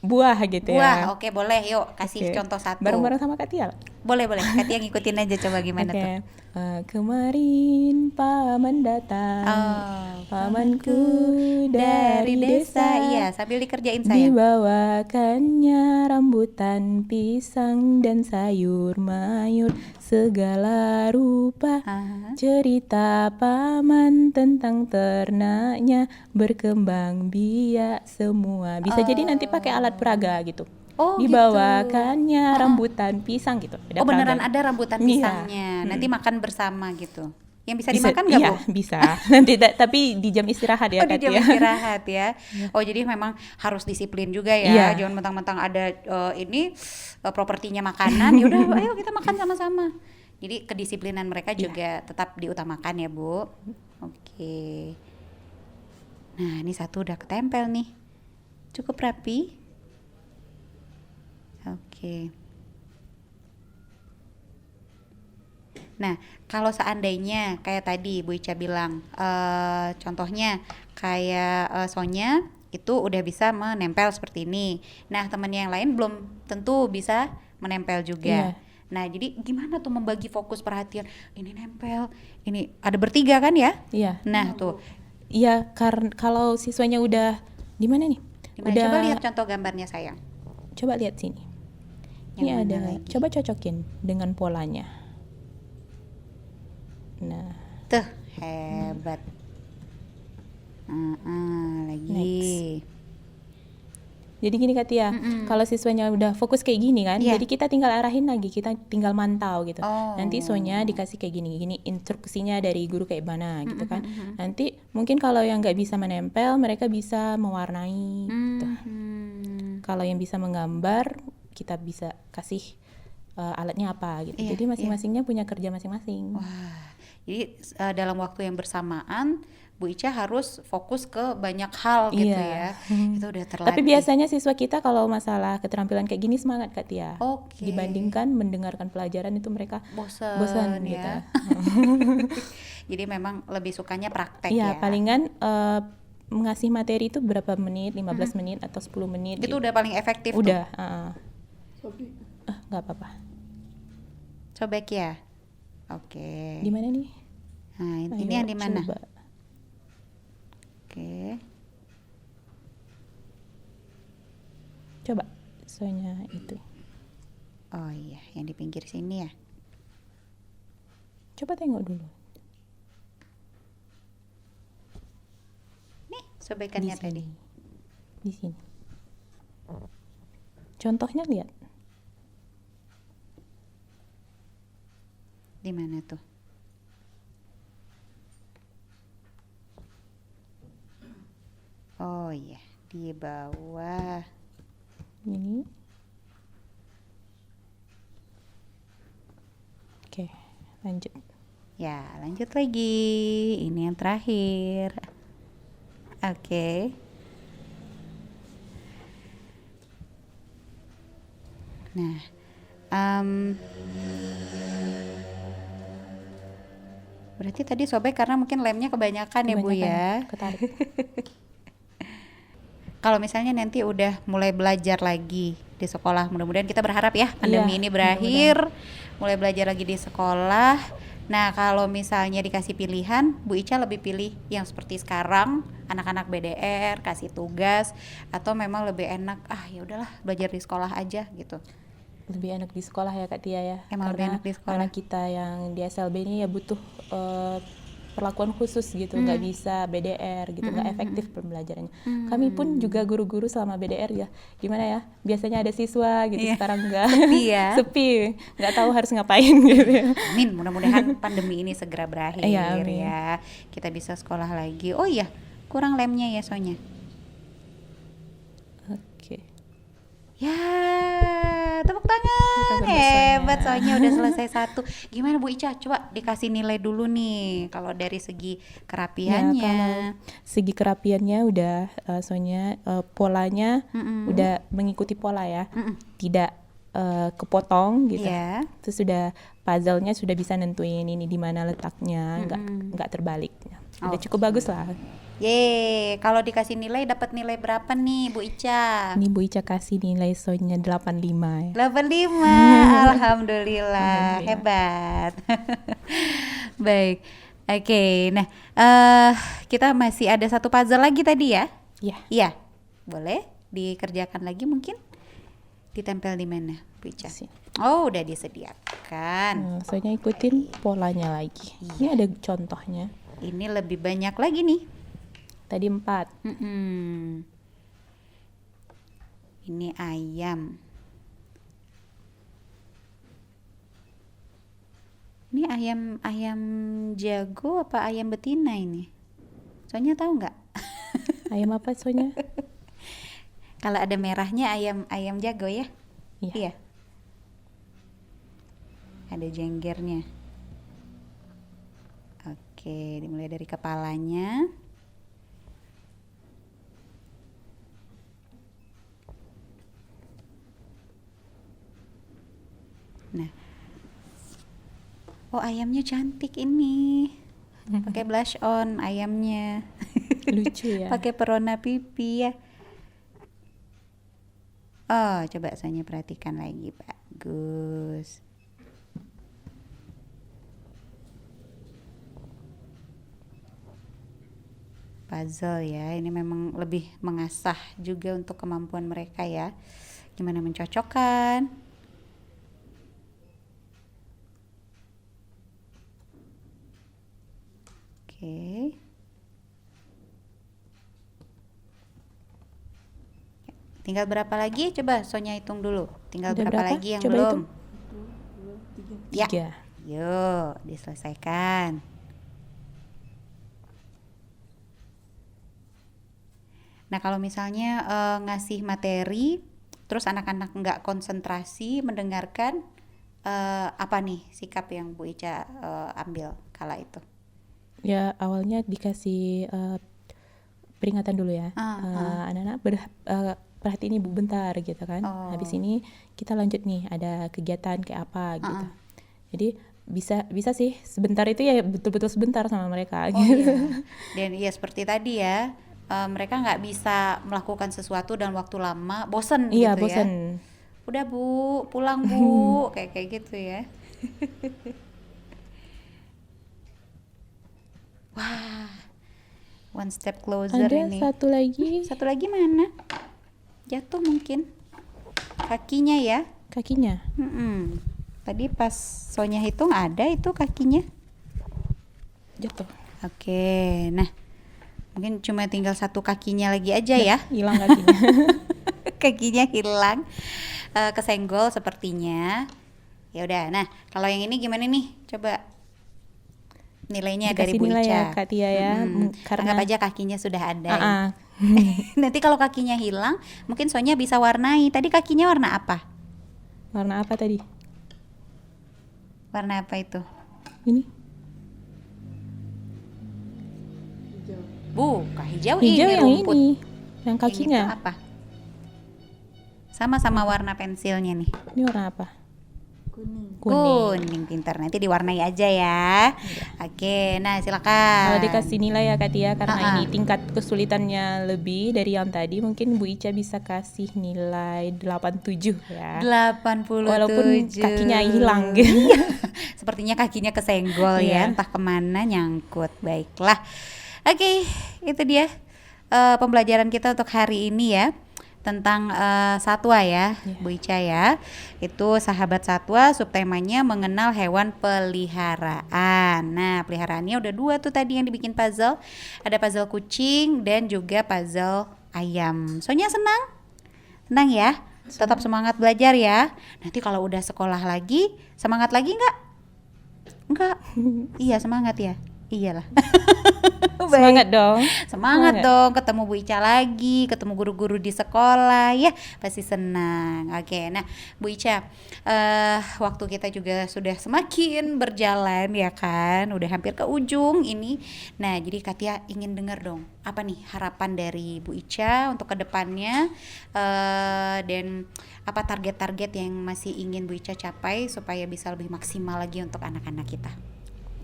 buah gitu ya. Buah, oke boleh. Yuk kasih contoh satu. Bareng-bareng sama Kak Tia. Boleh Kak Tia ngikutin aja coba gimana tuh. Kemarin paman datang, pamanku dari desa. Iya, sambil dikerjain saya. Dibawakannya rambutan, pisang dan sayur mayur segala rupa. Cerita paman tentang ternaknya berkembang biak semua. Bisa jadi nanti pakai alat peraga gitu. Dibawakannya rambutan pisang gitu. Beneran ada rambutan pisangnya. Nanti makan bersama gitu. Yang bisa dimakan nggak Bu? Bisa. Nanti tapi di jam istirahat ya. Di jam istirahat ya. Oh jadi memang harus disiplin juga ya. Jangan mentang-mentang ada propertinya makanan. Ya udah, ayo kita makan sama-sama. Jadi kedisiplinan mereka juga tetap diutamakan ya Bu. Oke. Nah ini satu udah ketempel nih. Cukup rapi. Oke. Nah, kalau seandainya kayak tadi Bu Ica bilang, contohnya kayak Sonya itu udah bisa menempel seperti ini. Nah, teman yang lain belum tentu bisa menempel juga. Nah, jadi gimana tuh membagi fokus perhatian? Ini nempel, ini ada bertiga kan ya? Iya. Nah, tuh. Iya, kalau siswanya udah di mana nih? Coba lihat contoh gambarnya sayang. Coba lihat sini. Ini ada, coba cocokin dengan polanya. Nah, tuh hebat. Lagi. Jadi gini Kak Tia, kalau siswanya udah fokus kayak gini kan, Iya. jadi kita tinggal arahin lagi, kita tinggal mantau gitu. Oh. Nanti soalnya dikasih kayak gini, instruksinya dari guru kayak mana gitu kan. Nanti mungkin kalau yang nggak bisa menempel, mereka bisa mewarnai. Gitu. Kalau yang bisa menggambar, kita bisa kasih alatnya apa gitu. Iya, Jadi masing-masingnya punya kerja masing-masing. Wah, jadi dalam waktu yang bersamaan Bu Ica harus fokus ke banyak hal gitu Iya. ya. Itu udah terlatih. Tapi biasanya siswa kita kalau masalah keterampilan kayak gini semangat Kak Tia. Oke. Dibandingkan mendengarkan pelajaran itu mereka bosan gitu. ya. Jadi memang lebih sukanya praktek Iya, ya. palingan mengasih materi itu berapa menit, 15 menit atau 10 menit. Itu udah paling efektif udah, tuh. nggak apa-apa. Sobek ya. Oke. Di mana nih? Nah, ini Ayo, yang di mana? coba. Oke. Coba soalnya itu. Oh iya, yang di pinggir sini ya. Coba tengok dulu. Nih, sobekannya Di sini. tadi. Di sini. Contohnya lihat. Di mana tuh? Oh iya, di bawah. Ini. Oke, lanjut. Ya, lanjut lagi. Ini yang terakhir. Oke. Nah, berarti tadi sobek karena mungkin lemnya kebanyakan ya Bu ya. Ketarik. Kalau misalnya nanti udah mulai belajar lagi di sekolah, mudah-mudahan kita berharap ya pandemi Iya, ini berakhir, mulai belajar lagi di sekolah. Nah, kalau misalnya dikasih pilihan, Bu Ica lebih pilih yang seperti sekarang, anak-anak BDR kasih tugas, atau memang lebih enak ya udahlah belajar di sekolah aja gitu. Lebih enak di sekolah ya Kak Tia ya. Emang lebih enak di sekolah. Karena kita yang di SLB ini ya butuh perlakuan khusus gitu, nggak bisa BDR gitu, nggak efektif pembelajarannya. Kami pun juga guru-guru selama BDR ya, gimana ya, biasanya ada siswa gitu, sekarang enggak, sepi, nggak tahu harus ngapain gitu ya. Amin, mudah-mudahan pandemi ini segera berakhir Iya, amin. ya, kita bisa sekolah lagi. Oh iya, kurang lemnya ya Sonya. Oke. Ya, tepuk tangan. Tepuk Hebat, Sonya. Sonya udah selesai satu. Gimana Bu Ica? Coba dikasih nilai dulu nih kalau dari segi kerapiannya. Ya, kalau segi kerapiannya udah soalnya polanya udah mengikuti pola ya, tidak kepotong gitu. Iya. Terus sudah puzzle-nya sudah bisa nentuin ini di mana letaknya, nggak terbalik. Udah cukup bagus lah. Yeay, kalau dikasih nilai dapat nilai berapa nih Bu Ica? Ini Bu Ica kasih nilai soalnya 85 ya. 85, alhamdulillah, hebat. Baik, oke. Nah, kita masih ada satu puzzle lagi tadi ya? Iya. Iya, boleh dikerjakan lagi mungkin? Ditempel di mana, Bu Ica? Oh, udah disediakan. Soalnya ikutin polanya lagi. Ini ada contohnya. Ini lebih banyak lagi nih. Tadi 4. Ini ayam. Ini ayam jago apa ayam betina ini? Soalnya tahu nggak? Ayam apa soalnya? Kalau ada merahnya ayam jago ya? Iya. Ada jenggernya. Oke, dimulai dari kepalanya. Nah, oh ayamnya cantik ini, pakai blush on ayamnya, Lucu ya. pakai perona pipi ya. Oh, coba Sonya perhatikan lagi, bagus. Puzzle ya, ini memang lebih mengasah juga untuk kemampuan mereka ya. Gimana mencocokkan? Oke. tinggal berapa lagi? Coba Sonya hitung dulu. Tinggal Udah berapa berapa? lagi yang Coba belum? hitung. Ya. 3. Yuk, diselesaikan. Nah, kalau misalnya ngasih materi, terus anak-anak nggak konsentrasi mendengarkan, apa nih sikap yang Bu Ica ambil kala itu? Ya awalnya dikasih peringatan dulu ya. Anak-anak perhatiin ibu bentar gitu kan. Habis ini kita lanjut nih, ada kegiatan kayak apa gitu. Jadi bisa sih sebentar itu ya betul-betul sebentar sama mereka gitu. Iya. Dan iya seperti tadi ya, mereka nggak bisa melakukan sesuatu dalam waktu lama, bosen Iya, gitu bosen. ya. Udah Bu, pulang Bu, kayak gitu ya. Wah, one step closer Ada ini. satu lagi. Satu lagi mana? Jatuh mungkin. Kakinya ya. Kakinya. Tadi pas Sonya hitung ada itu kakinya. Jatuh. Oke, nah mungkin cuma tinggal satu kakinya lagi aja ya. Hilang kakinya. Kakinya hilang, kesenggol sepertinya. Ya udah, nah kalau yang ini gimana nih? Coba nilainya dari Dikasih Bu nilai Ica. ya Kak Tia ya. Karena Anggap aja kakinya sudah ada. Ya. Nanti kalau kakinya hilang, mungkin Sonya bisa warnai. Tadi kakinya warna apa? Warna apa tadi? Warna apa itu? Ini. Bukan hijau, Hijau ini yang rumput. ini. Yang Ini kakinya. tuh apa? Sama-sama warna pensilnya nih. Ini warna apa? Kuning. Kuning, pintar. Nanti diwarnai aja ya. Oke, nah silakan. Kalau dikasih nilai ya Kak Tia, karena ini tingkat kesulitannya lebih dari yang tadi, mungkin Bu Ica bisa kasih nilai 87 ya. 87. Walaupun kakinya hilang gitu. Sepertinya kakinya kesenggol ya, Iya. entah kemana nyangkut. Baiklah. Oke, itu dia pembelajaran kita untuk hari ini ya. Tentang satwa ya, Bu Ica ya. Itu sahabat satwa, subtemanya mengenal hewan peliharaan. Nah, peliharaannya udah 2 tuh tadi yang dibikin puzzle. Ada puzzle kucing dan juga puzzle ayam. Sonya senang? Senang ya? Tetap semangat belajar ya. Nanti kalau udah sekolah lagi, semangat lagi nggak? Enggak. Iya, semangat ya. Iyalah. Semangat dong. Semangat dong, ketemu Bu Ica lagi, ketemu guru-guru di sekolah ya, pasti senang. Oke, nah Bu Ica, waktu kita juga sudah semakin berjalan ya kan, udah hampir ke ujung ini. Nah, jadi Katia ingin dengar dong, apa nih harapan dari Bu Ica untuk kedepannya, dan apa target-target yang masih ingin Bu Ica capai supaya bisa lebih maksimal lagi untuk anak-anak kita.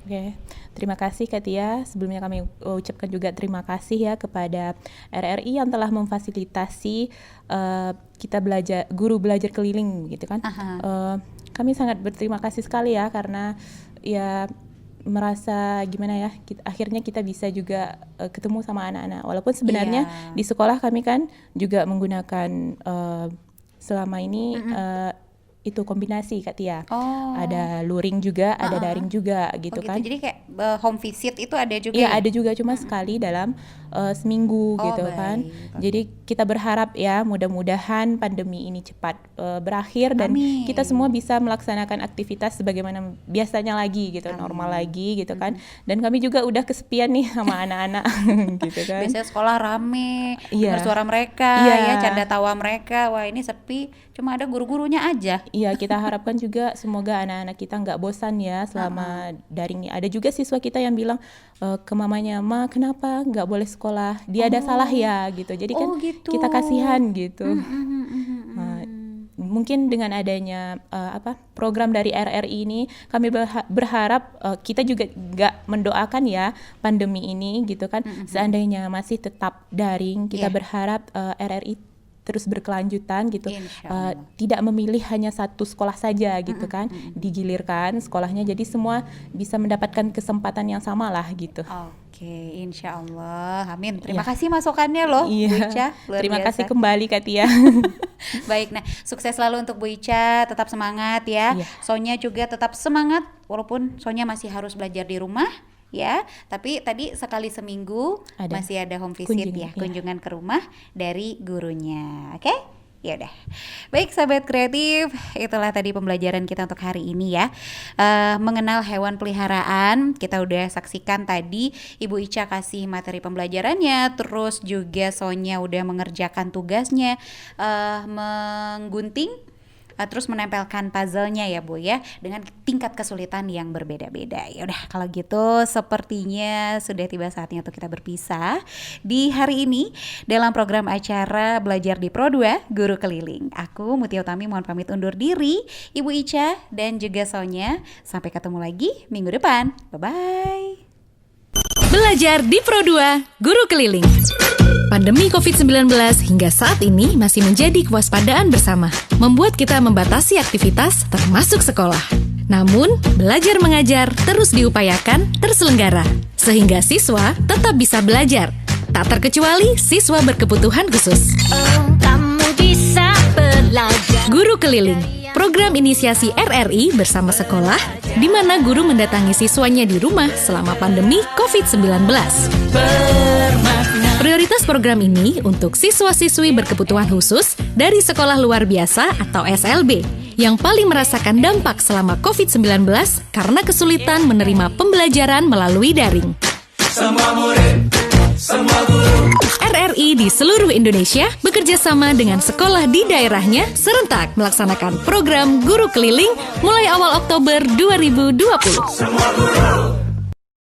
Oke, terima kasih Kak Tia. Sebelumnya kami ucapkan juga terima kasih ya kepada RRI yang telah memfasilitasi kita guru belajar keliling gitu kan. Kami sangat berterima kasih sekali ya, karena ya merasa gimana ya, akhirnya kita bisa juga ketemu sama anak-anak. Walaupun sebenarnya di sekolah kami kan juga menggunakan selama ini itu kombinasi Kak Tia. Ada luring juga, ada daring juga gitu kan. Jadi kayak home visit itu ada juga. Iya, ada juga, cuma sekali dalam seminggu gitu kan. Jadi kita berharap ya mudah-mudahan pandemi ini cepat berakhir dan kita semua bisa melaksanakan aktivitas sebagaimana biasanya lagi gitu, normal lagi gitu kan. Dan kami juga udah kesepian nih sama anak-anak gitu kan. Biasanya sekolah rame, dengar suara mereka, ya canda tawa mereka. Wah, ini sepi, cuma ada guru-gurunya aja. Iya, kita harapkan juga semoga anak-anak kita nggak bosan ya selama daring ini. Ada juga siswa kita yang bilang ke mamanya, "Ma, kenapa nggak boleh sekolah? Dia ada salah ya?" gitu. Jadi kan kita kasihan gitu. Mungkin dengan adanya program dari RRI ini, kami berharap kita juga nggak mendoakan ya pandemi ini gitu kan. Seandainya masih tetap daring, kita berharap RRI terus berkelanjutan gitu, tidak memilih hanya satu sekolah saja gitu kan, digilirkan sekolahnya, jadi semua bisa mendapatkan kesempatan yang sama lah gitu. Oke, insya Allah, amin. Terima kasih masukannya loh, Bu Ica. Terima kasih kembali Kak Tia. Baik, nah sukses selalu untuk Bu Ica, tetap semangat ya. Sonya juga tetap semangat, walaupun Sonya masih harus belajar di rumah. ya. Tapi tadi sekali seminggu masih ada home visit kunjungan ke rumah dari gurunya. Oke? Ya udah. Baik sahabat kreatif, itulah tadi pembelajaran kita untuk hari ini ya. Mengenal hewan peliharaan, kita udah saksikan tadi Ibu Ica kasih materi pembelajarannya, terus juga Sonya udah mengerjakan tugasnya, menggunting, terus menempelkan puzzle-nya ya Bu ya, dengan tingkat kesulitan yang berbeda-beda. Ya udah, kalau gitu sepertinya sudah tiba saatnya untuk kita berpisah di hari ini dalam program acara Belajar di Pro 2 Guru Keliling. Aku Mutia Utami mohon pamit undur diri, Ibu Ica dan juga Sonya. Sampai ketemu lagi minggu depan. Bye-bye. Belajar di Pro 2 Guru Keliling. Pandemi COVID-19 hingga saat ini masih menjadi kewaspadaan bersama, membuat kita membatasi aktivitas termasuk sekolah. Namun, belajar mengajar terus diupayakan terselenggara, sehingga siswa tetap bisa belajar. Tak terkecuali siswa berkebutuhan khusus. Kamu bisa belajar. Guru Keliling, program inisiasi RRI bersama sekolah, di mana guru mendatangi siswanya di rumah selama pandemi COVID-19. Prioritas program ini untuk siswa-siswi berkebutuhan khusus dari sekolah luar biasa atau SLB yang paling merasakan dampak selama COVID-19 karena kesulitan menerima pembelajaran melalui daring. Semua murid, semua guru. RRI di seluruh Indonesia bekerja sama dengan sekolah di daerahnya serentak melaksanakan program Guru Keliling mulai awal Oktober 2020. Semua guru.